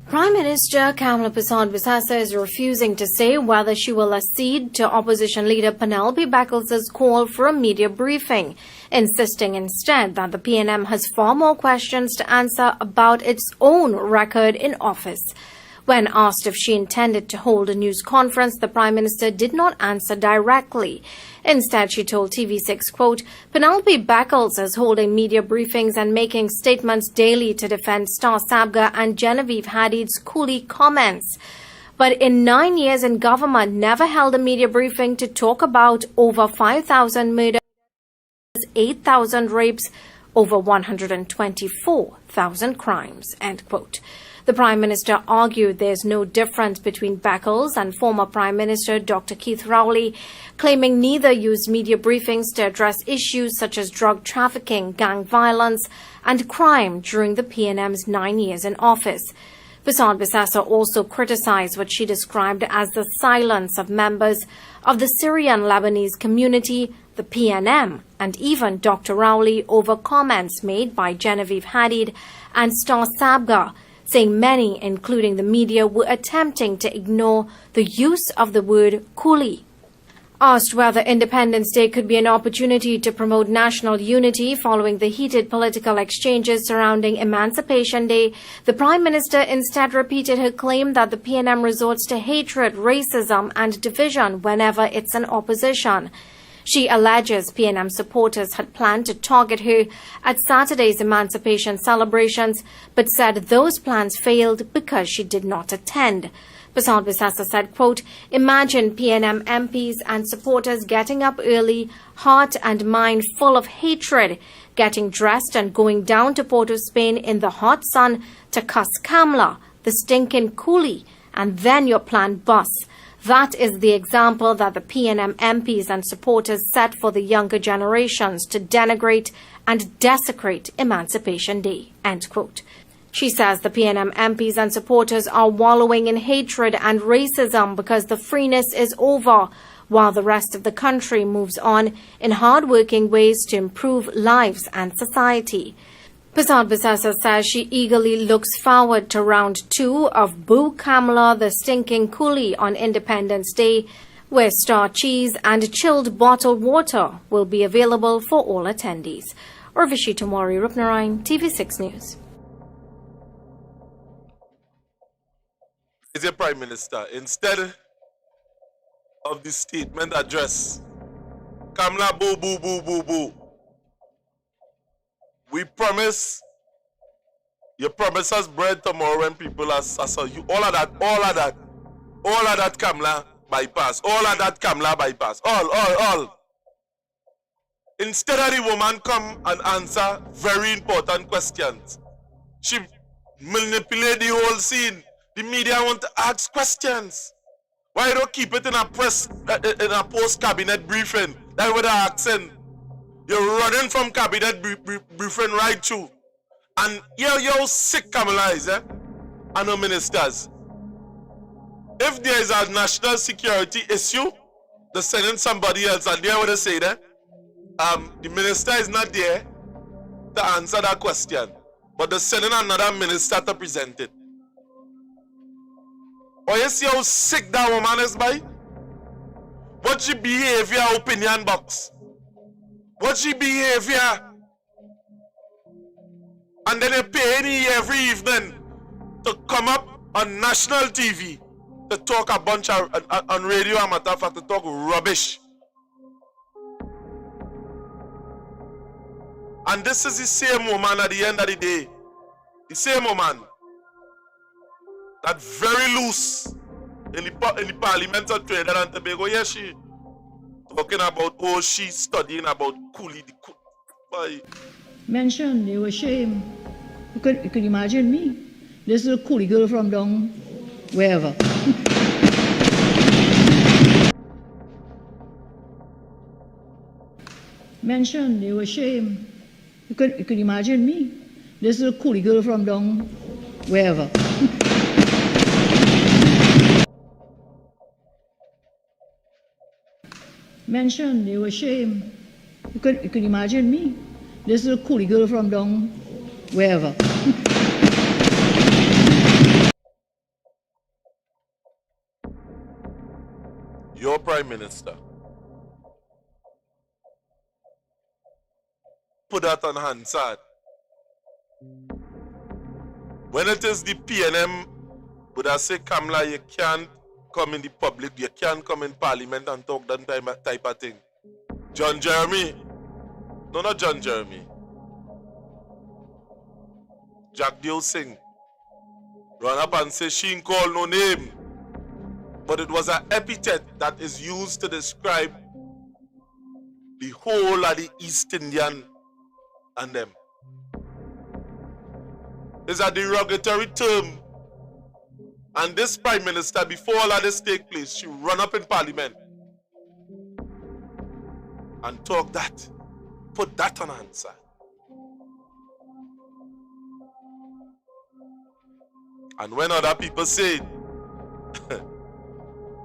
Prime Minister Kamla Prasad Bisesa is refusing to say whether she will accede to opposition leader Penelope Beckles' call for a media briefing, insisting instead that the PNM has far more questions to answer about its own record in office. When asked if she intended to hold a news conference, the Prime Minister did not answer directly. Instead, she told TV6, quote, Penelope Beckles is holding media briefings and making statements daily to defend Star Sabga and Genevieve Hadid's coolie comments. But in 9 years in government, never held a media briefing to talk about over 5,000 murders, 8,000 rapes, over 124,000 crimes, end quote. The Prime Minister argued there's no difference between Beckles and former Prime Minister Dr. Keith Rowley, claiming neither used media briefings to address issues such as drug trafficking, gang violence, and crime during the PNM's 9 years in office. Basant Bissassa also criticized what she described as the silence of members of the Syrian Lebanese community, the PNM, and even Dr. Rowley over comments made by Genevieve Hadid and Star Sabga, saying many, including the media, were attempting to ignore the use of the word coolie. Asked whether Independence Day could be an opportunity to promote national unity following the heated political exchanges surrounding Emancipation Day, the Prime Minister instead repeated her claim that the PNM resorts to hatred, racism and division whenever it's in opposition. She alleges PNM supporters had planned to target her at Saturday's Emancipation celebrations, but said those plans failed because she did not attend. Basant Bissassa said, quote, Imagine PNM MPs and supporters getting up early, heart and mind full of hatred, getting dressed and going down to Port of Spain in the hot sun to cuss Kamla, the stinking coolie, and then your plan busts. That is the example that the PNM MPs and supporters set for the younger generations to denigrate and desecrate Emancipation Day, end quote. She says the PNM MPs and supporters are wallowing in hatred and racism because the freeness is over, while the rest of the country moves on in hard-working ways to improve lives and society. Basant Bissassa says she eagerly looks forward to round 2 of Boo Kamla, the stinking coolie on Independence Day, where star cheese and chilled bottled water will be available for all attendees. Urvashi Tamari Rupnarayan, TV6 News. Mr. Prime Minister, instead of the statement address, Kamla boo boo boo boo boo, we promise, you promise us bread tomorrow when people are you all of that Kamla bypass, all. Instead of the woman come and answer very important questions, she manipulate the whole scene. The media want to ask questions. Why don't keep it in a post-cabinet briefing? That's what they're asking. You're running from cabinet briefing right through. And you're sick Kamala is, and the ministers. If there is a national security issue, they're sending somebody else, and there what they say there. The minister is not there to answer that question, but they're sending another minister to present it. Or you see how sick that woman is by? What's your behavior opinion box? What's your behavior? And then you pay me every evening to come up on national TV to talk a bunch of, on radio and matter of fact, to talk rubbish. And this is the same woman at the end of the day. The same woman that very loose in the Parliament of Trinidad and Tobago. Yes, she talking about she's studying about coolie. Mention they were ashamed. You could imagine me. This little coolie girl from down wherever. Mention they were ashamed. You could imagine me. This little coolie girl from down wherever. Mention they were ashamed. You could imagine me. This little coolie girl from down wherever. Your Prime Minister put that on Hansard. When it is the PNM But I say, Kamala, you can't come in the public, you can't come in parliament and talk that type of thing. John Jeremy. No, not John Jeremy. Jack Deo Singh. Run up and say she ain't call no name. But it was an epithet that is used to describe the whole of the East Indian and them. It's a derogatory term. And this Prime Minister, before all of this take place, she run up in Parliament and talk that. Put that on answer. And when other people say it,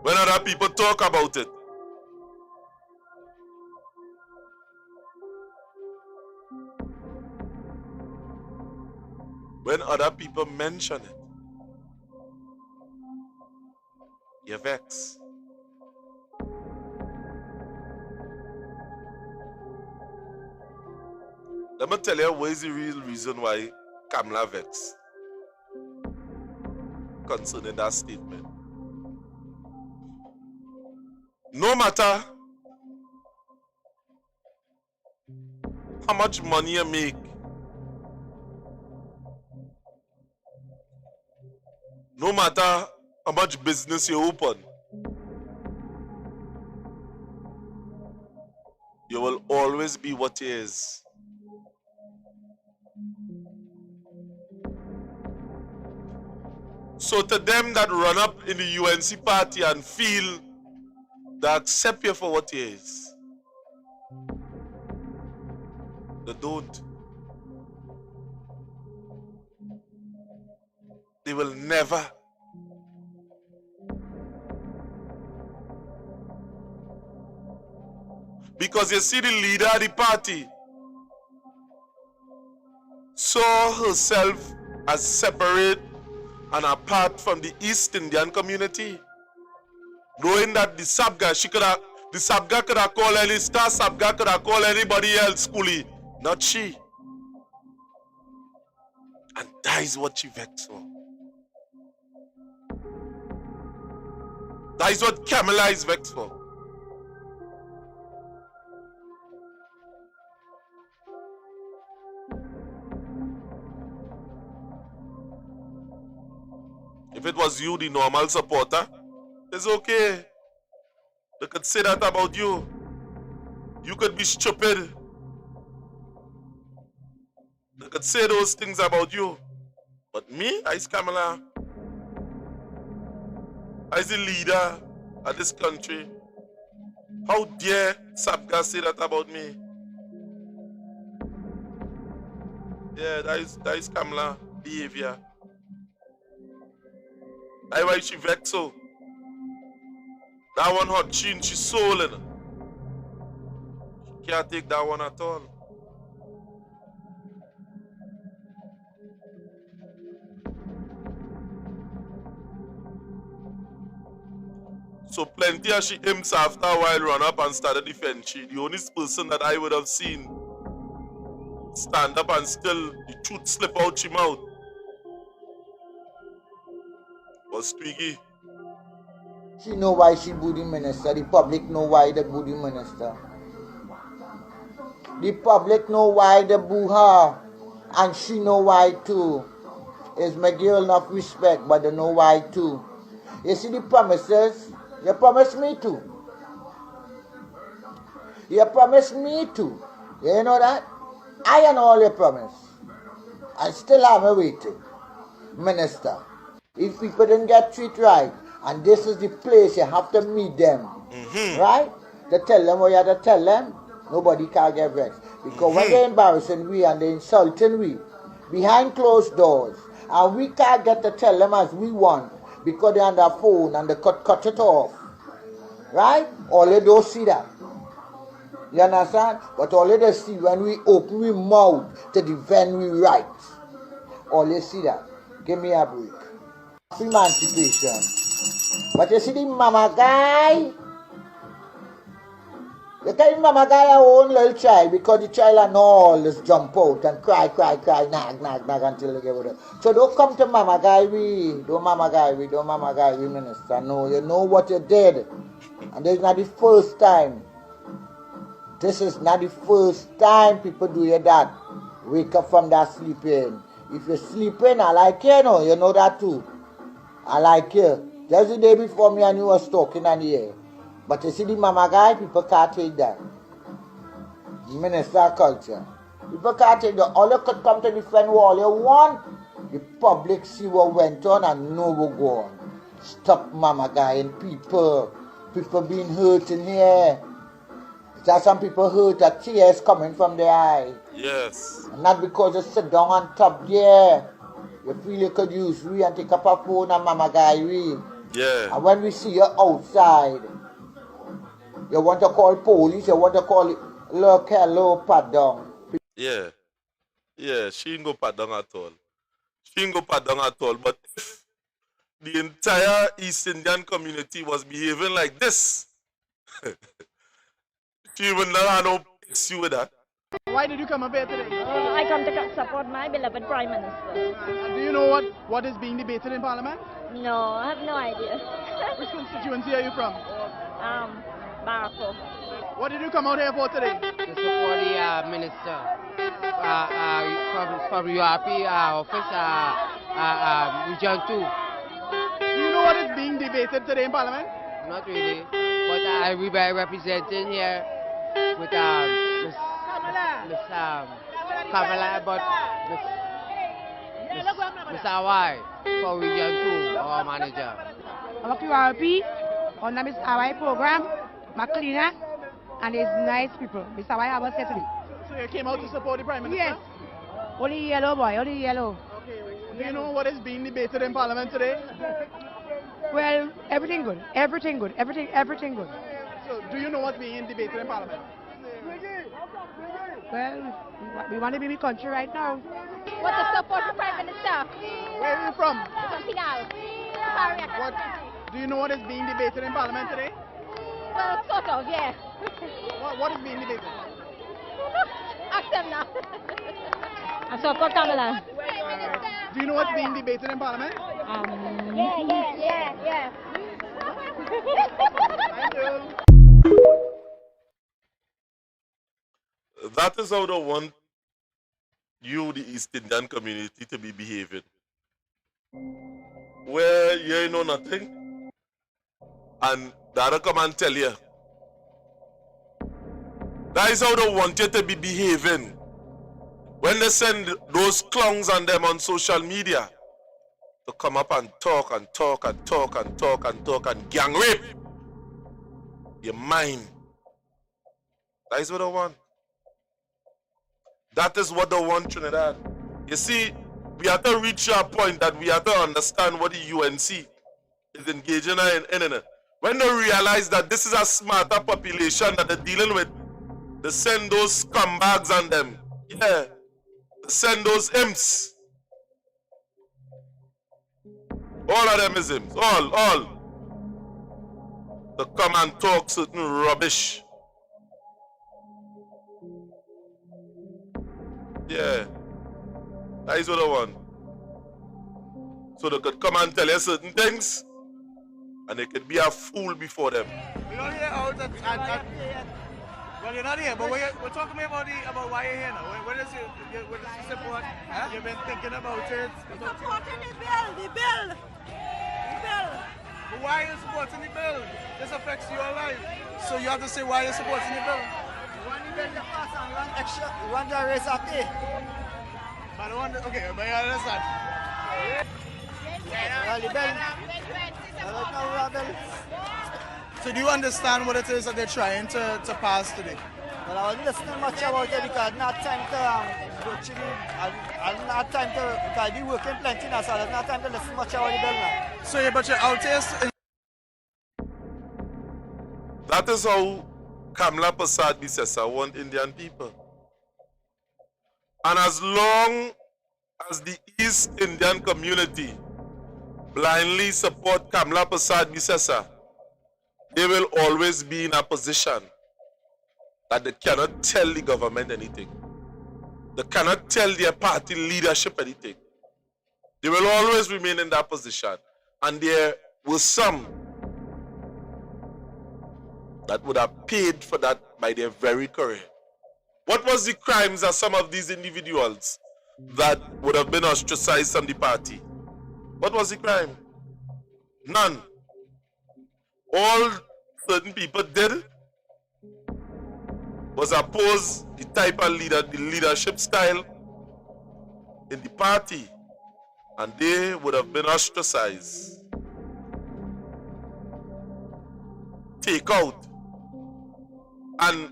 when other people talk about it, when other people mention it, you vex. Let me tell you what is the real reason why Kamala vex concerning that statement. No matter how much money you make, no matter how much business you open, you will always be what you is. So to them that run up in the UNC party and feel they accept you for what you is, they don't. They will never. Because you see, the leader of the party saw herself as separate and apart from the East Indian community, knowing that the Sabga could have called any star, Sabga could have called anybody else coolie, not she. And that is what she vexed for. That is what Kamala is vexed for. If it was you, the normal supporter, it's okay. They could say that about you. You could be stupid. They could say those things about you. But me, I is Kamala. I is the leader of this country. How dare Sabga say that about me? Yeah, that is Kamala behavior. That's why she vex so. That one hot she in she soul in her. She can't take that one at all. So plenty of she imps after a while run up and started defend she. The only person that I would have seen stand up and still the truth slip out she mouth was Twiggy. She know why she boo the minister. The public know why they boo the minister. The public know why they boo her. And she know why too. Is my girl enough respect, but they know why too. You see the promises? You promised me too. You promised me too. You know that? I know all your promise. And still I'm waiting. Minister. If people didn't get treated right, and this is the place you have to meet them, right? To tell them what you have to tell them, nobody can get vexed. Because when they're embarrassing we and they're insulting we, behind closed doors, and we can't get to tell them as we want, because they're on their phone and they cut it off, right? All they don't see that. You understand? But all they see when we open we mouth to defend we right. All they see that. Give me a break. Emancipation. But you see the mama guy, You tell Mama Guy her own little child because the child and all just jump out and cry, nag until they get with it. So don't come to Mama Guy don't Mama Guy minister. No, you know what you did. And this is not the first time. This is not the first time people do you that. Wake up from that sleeping. If you're sleeping, I like you, no, you know that too. I like you. Just the day before me and you was talking on the air. But you see the Mama Guy, people can't take that. Minister of Culture. People can't take that. All you could come to defend all you want. The public see what went on and know what go on. Stop Mama Guy and people. People being hurt in here. There are some people hurt that tears coming from their eye. Yes. And not because you sit down on top there. You feel you could use we and take up a phone and Mama Guy we. Yeah. And when we see you outside, you want to call police, you want to call it, look, hello, pardon. Yeah. Yeah, she ain't go pardon at all. She ain't go pardon at all. But if the entire East Indian community was behaving like this, she would not have no issue with that. Why did you come up here today? I come to support my beloved Prime Minister. Do you know what is being debated in Parliament? No, I have no idea. Which constituency are you from? Barco. What did you come out here for today? To support the minister from URP office, Region 2. Do you know what is being debated today in Parliament? Not really, but I will be representing here with Miss Kamala, but Miss Hawaii for Region 2, our manager. Our QRP on the Miss Hawaii program, my cleaner, and it's nice people. Miss Hawaii have a settled. So you came out to support the Prime Minister? Yes. Only yellow boy, only yellow. Okay, do you know what is being debated in Parliament today? Well, everything good, everything good. So do you know what's being debated in Parliament? Well, we want to be in the country right now. What to support the Prime Minister? Where are you from? From Pinal. Do you know what is being debated in Parliament today? Well, sort of, yeah. What is being debated? Ask them now. I support Kamala. Do you know what's being debated in Parliament? Yeah. Thank you. That is how they want you, the East Indian community, to be behaving. Where you ain't know nothing, and the other come and tell you. That is how they want you to be behaving. When they send those clowns on them on social media to come up and talk and gang rape your mind. That is what they want. That is what they want, Trinidad. You see, we have to reach a point that we have to understand what the UNC is engaging in. When they realize that this is a smarter population that they're dealing with, they send those scumbags on them. Yeah. They send those imps. All of them is imps. All. To come and talk certain rubbish. Yeah. That is what I want. So they could come and tell you certain things, and they could be a fool before them. We're not here out well, you're not here, but we're talking about why you're here now. What is your support? Huh? You've been thinking about it. Supporting the bill. But why are you supporting the bill? This affects your life. So you have to say why you're supporting the bill. You want the bill to pass and run extra, run the race okay? But I want okay, but you understand. Well, the bill. So do you understand what it is that they're trying to pass today? Well, I wasn't listening much about it because I didn't have time to go to I didn't have time to, because I be working plenty now, so I didn't have time to listen much about the bill now. So yeah, but you're out here. That is how Kamla Prasad Bisesa want Indian people. And as long as the East Indian community blindly support Kamla Prasad Bisesa, they will always be in a position that they cannot tell the government anything. They cannot tell their party leadership anything. They will always remain in that position. And there were some that would have paid for that by their very career. What was the crimes of some of these individuals that would have been ostracized from the party? What was the crime? None. All certain people did was oppose the type of leader, the leadership style in the party, and they would have been ostracized. Take out. And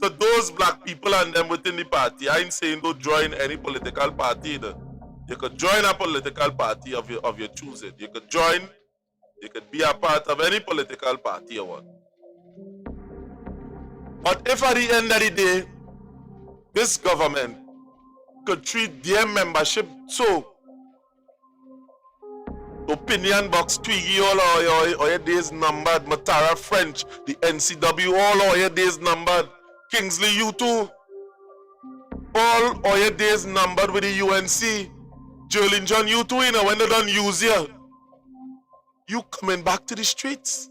to those black people and them within the party, I ain't saying don't join any political party either. You could join a political party of your choosing. You could join, you could be a part of any political party you want. But if at the end of the day, this government could treat their membership so, Opinion Box, Twiggy, all your days numbered, Matara French, the NCW, all your days numbered, Kingsley, you too, all your days numbered with the UNC, Jerlin John, you too, you know, when they don't use you, you coming back to the streets.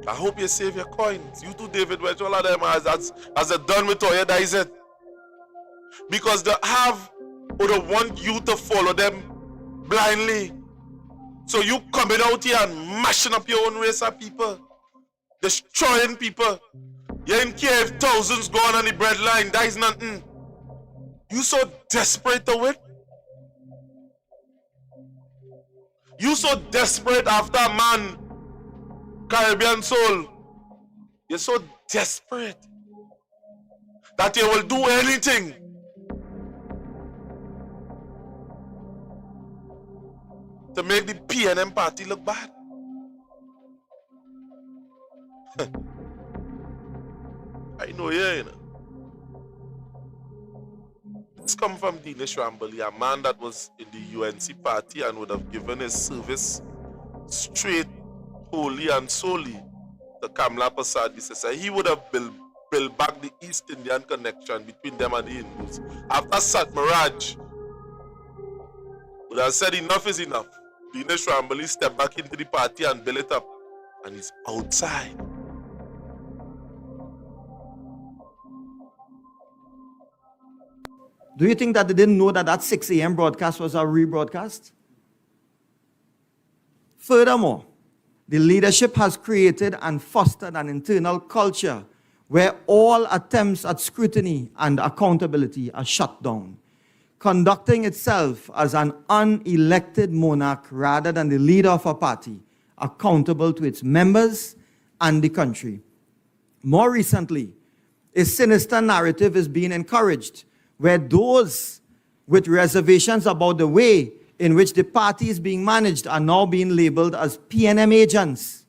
I hope you save your coins. You too, David Wedge, all of them as they done with all your dice. Because they have or they want you to follow them blindly. So you coming out here and mashing up your own race of people, destroying people. You ain't care if thousands go on the breadline, that is nothing. You so desperate to win. You so desperate after a man, Caribbean soul. You're so desperate that you will do anything to make the PNM party look bad. I know you know. This come from Dinesh Rambali, a man that was in the UNC party and would have given his service straight, wholly and solely to Kamla Prasad. He would have built back the East Indian connection between them and the Hindus. After Satmaraj would have said enough is enough, Dinesh Rambali stepped back into the party and built it up. And he's outside. Do you think that they didn't know that that 6 a.m. broadcast was a rebroadcast? Furthermore, the leadership has created and fostered an internal culture where all attempts at scrutiny and accountability are shut down, conducting itself as an unelected monarch rather than the leader of a party, accountable to its members and the country. More recently, a sinister narrative is being encouraged where those with reservations about the way in which the party is being managed are now being labeled as PNM agents.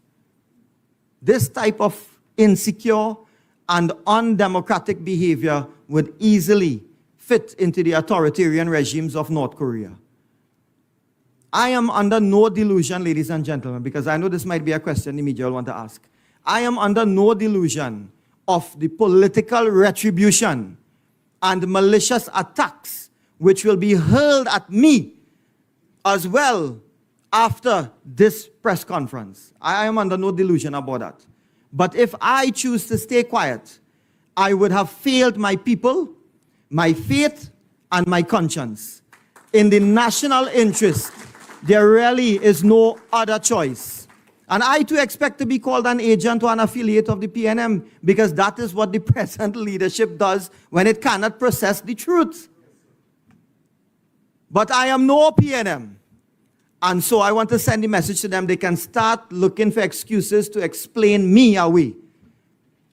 This type of insecure and undemocratic behavior would easily fit into the authoritarian regimes of North Korea. I am under no delusion, ladies and gentlemen, because I know this might be a question the media will want to ask. I am under no delusion of the political retribution and malicious attacks which will be hurled at me as well after this press conference. I am under no delusion about that. But if I choose to stay quiet, I would have failed my people, my faith, and my conscience. In the national interest, there really is no other choice. And I too expect to be called an agent or an affiliate of the PNM because that is what the present leadership does when it cannot process the truth. But I am no PNM. And so I want to send the message to them. They can start looking for excuses to explain me away.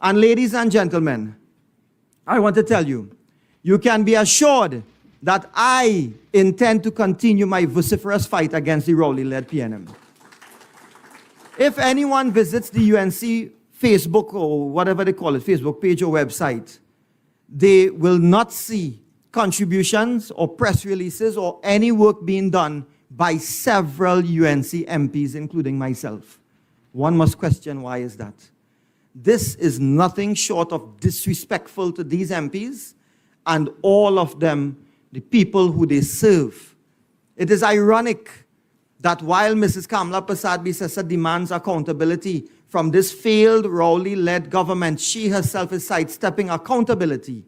And ladies and gentlemen, I want to tell you, you can be assured that I intend to continue my vociferous fight against the Rowley-led PNM. If anyone visits the UNC Facebook or whatever they call it, Facebook page or website, they will not see contributions or press releases or any work being done by several UNC MPs, including myself. One must question, why is that? This is nothing short of disrespectful to these MPs and all of them, the people who they serve. It is ironic that while Mrs. Kamla Persad-Bissessar demands accountability from this failed Rowley-led government, she herself is sidestepping accountability.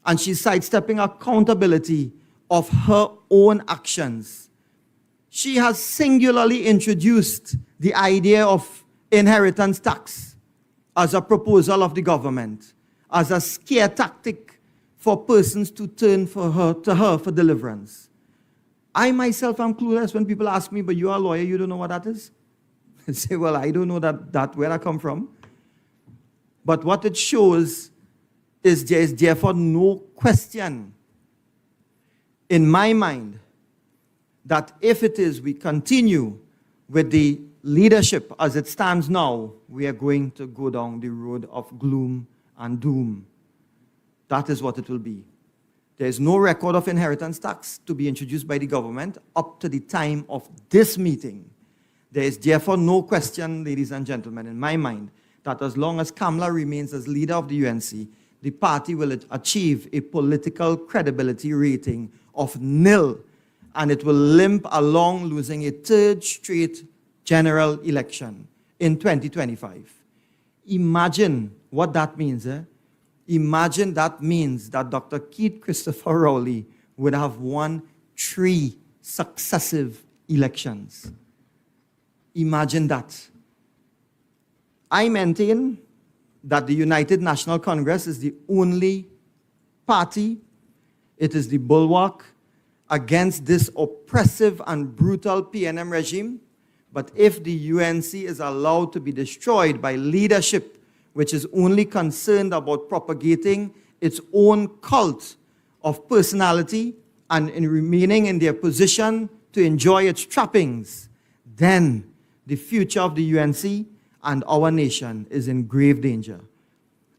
And she's sidestepping accountability of her own actions. She has singularly introduced the idea of inheritance tax as a proposal of the government, as a scare tactic for persons to turn to her for deliverance. I myself am clueless when people ask me, but you are a lawyer, you don't know what that is? I say, well, I don't know where that come from. But what it shows is there is therefore no question in my mind that if it is we continue with the leadership as it stands now, we are going to go down the road of gloom and doom. That is what it will be. There is no record of inheritance tax to be introduced by the government up to the time of this meeting. There is therefore no question, ladies and gentlemen, in my mind, that as long as Kamla remains as leader of the UNC, the party will achieve a political credibility rating of nil, and it will limp along losing a third straight general election in 2025. Imagine what that means, eh? Imagine that means that Dr. Keith Christopher Rowley would have won 3 successive elections. Imagine that. I maintain that the United National Congress is the only party, it is the bulwark against this oppressive and brutal PNM regime. But if the UNC is allowed to be destroyed by leadership which is only concerned about propagating its own cult of personality and in remaining in their position to enjoy its trappings, then the future of the UNC and our nation is in grave danger.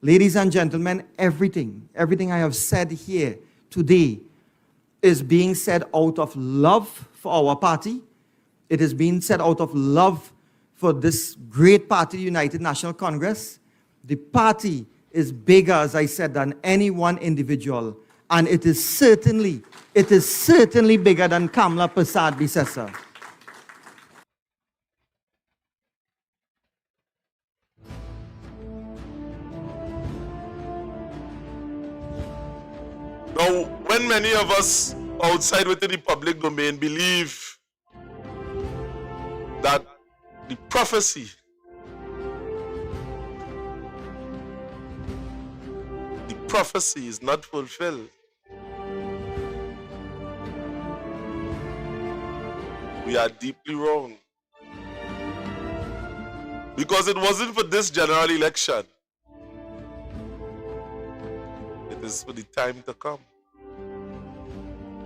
Ladies and gentlemen, everything I have said here today is being said out of love for our party. It is being said out of love for this great party, United National Congress. The party is bigger, as I said, than any one individual. And it is certainly bigger than Kamla Persad-Bissessar. Now, when many of us outside within the public domain believe that the prophecy, is not fulfilled, we are deeply wrong. Because it wasn't for this general election. It is for the time to come.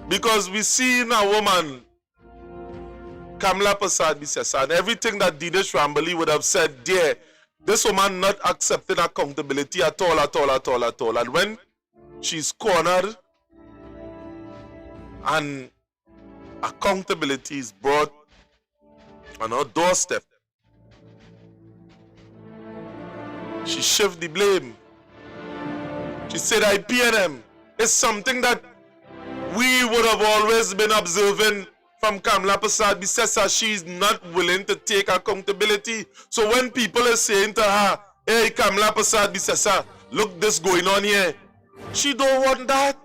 Because we see in a woman, Kamla Persad-Bissessar, and everything that Dinesh Rambali would have said there, this woman not accepting accountability at all. And when she's cornered and accountability is brought on her doorstep, she shifts the blame. She said IPNM is something that we would have always been observing from Kamla Persad-Bissessar. She's not willing to take accountability. So when people are saying to her, hey, Kamla Persad-Bissessar, look this going on here, she don't want that.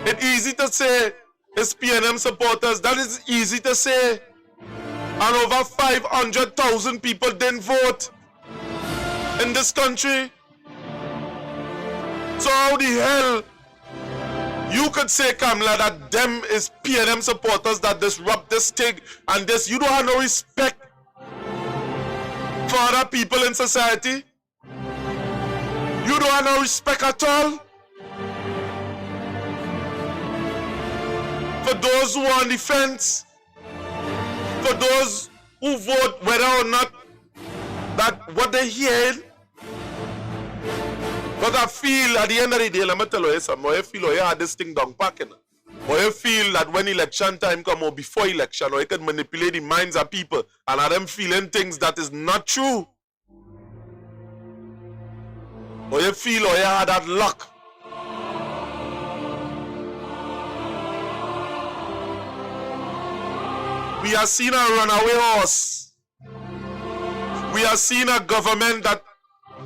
It's easy to say it's PNM supporters. That is easy to say. And over 500,000 people didn't vote in this country. So how the hell you could say, Kamla, that them is PNM supporters that disrupt this thing and this? You don't have no respect for other people in society. You don't have no respect at all for those who are on the fence, for those who vote whether or not that what they hear. But I feel at the end of the day, let me tell you something, I feel you had this thing down packing. Or you feel that when election time come or before election, or you can manipulate the minds of people and have them feeling things that is not true. or you feel or you had that luck. We are seeing a runaway horse. We are seeing a government that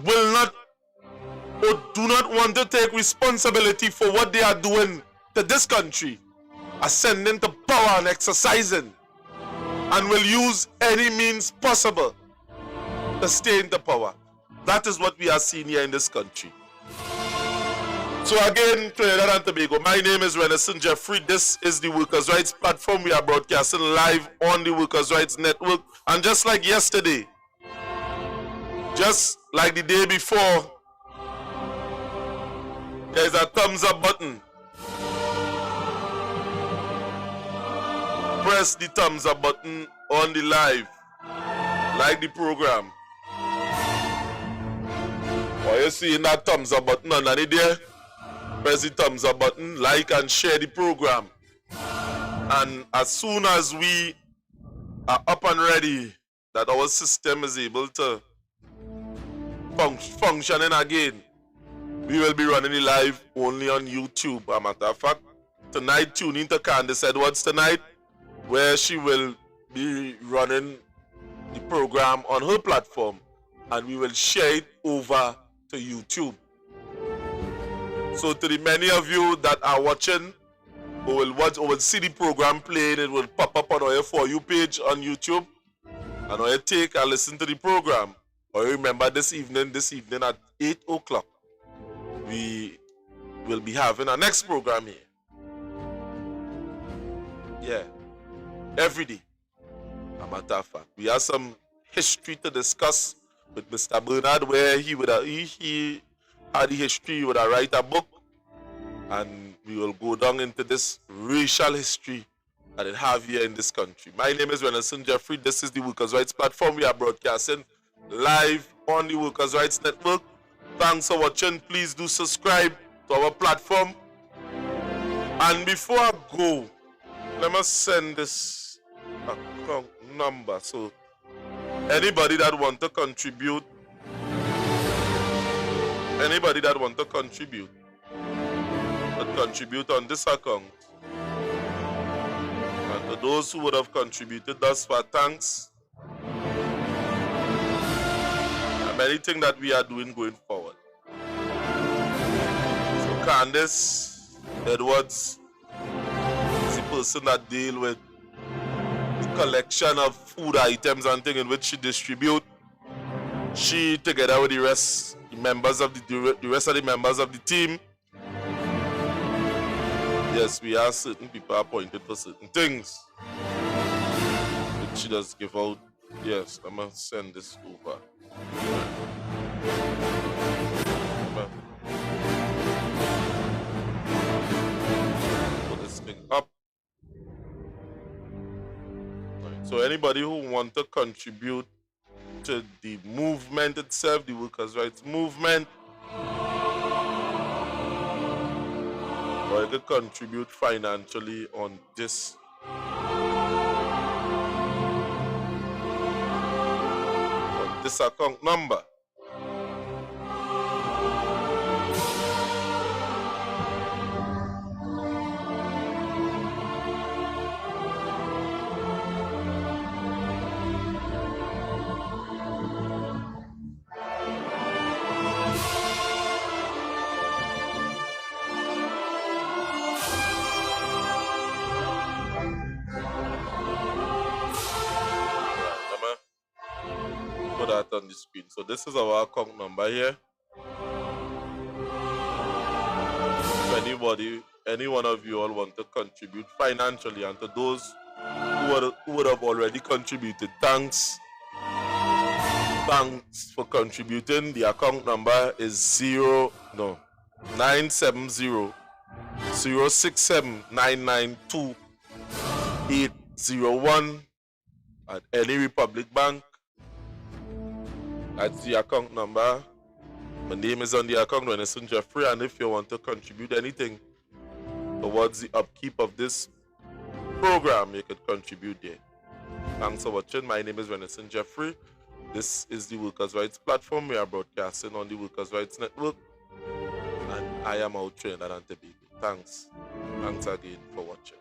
will not or do not want to take responsibility for what they are doing to this country, ascending to power and exercising, and will use any means possible to stay in the power. That is what we are seeing here in this country. So again, Trinidad and Tobago, my name is Renison Jeffrey. This is the Workers' Rights Platform. We are broadcasting live on the Workers' Rights Network. And just like yesterday, just like the day before, there's a thumbs up button. Press the thumbs up button on the live. Like the program. While you're seeing that thumbs up button underneath there, press the thumbs up button, like and share the program. And as soon as we are up and ready, that our system is able to functioning again, we will be running it live only on YouTube. As a matter of fact, tonight tune in to Candace Edwards tonight, where she will be running the program on her platform, and we will share it over to YouTube. So to the many of you that are watching, who will see the program playing, it will pop up on our For You page on YouTube, and or you take and listen to the program. Or remember this evening at 8 o'clock, we will be having our next program here. Yeah, every day. As a matter of fact, we have some history to discuss with Mr. Bernard, where he had the history, he would write a book, and we will go down into this racial history that it have here in this country. My name is Renison Jeffrey. This is the Workers' Rights Platform. We are broadcasting live on the Workers' Rights Network. Thanks for watching. Please do subscribe to our platform. And before I go, let me send this account number. So anybody that want to contribute, contribute on this account. And to those who would have contributed thus far, thanks. And anything that we are doing going forward. So Candace Edwards is the person that deal with the collection of food items and things in which she distribute. She, together with the rest of the members of the team. Yes, we have certain people appointed for certain things, which she does give out. Yes, I'm gonna send this over. Put this thing up. Right. So anybody who want to contribute to the movement itself, the workers' rights movement, or you could contribute financially on this. On this account number. That on the screen. So this is our account number here. If any one of you all want to contribute financially, and to those who would have already contributed, thanks for contributing. The account number is 970 067 992 801 at any Republic Bank. That's the account number. My name is on the account, Renison Jeffrey, and if you want to contribute anything towards the upkeep of this program, you could contribute there. Thanks for watching. My name is Renison Jeffrey. This is the Workers' Rights Platform. We are broadcasting on the Workers' Rights Network. And I am out Trinidad and Tobago. Thanks. Thanks again for watching.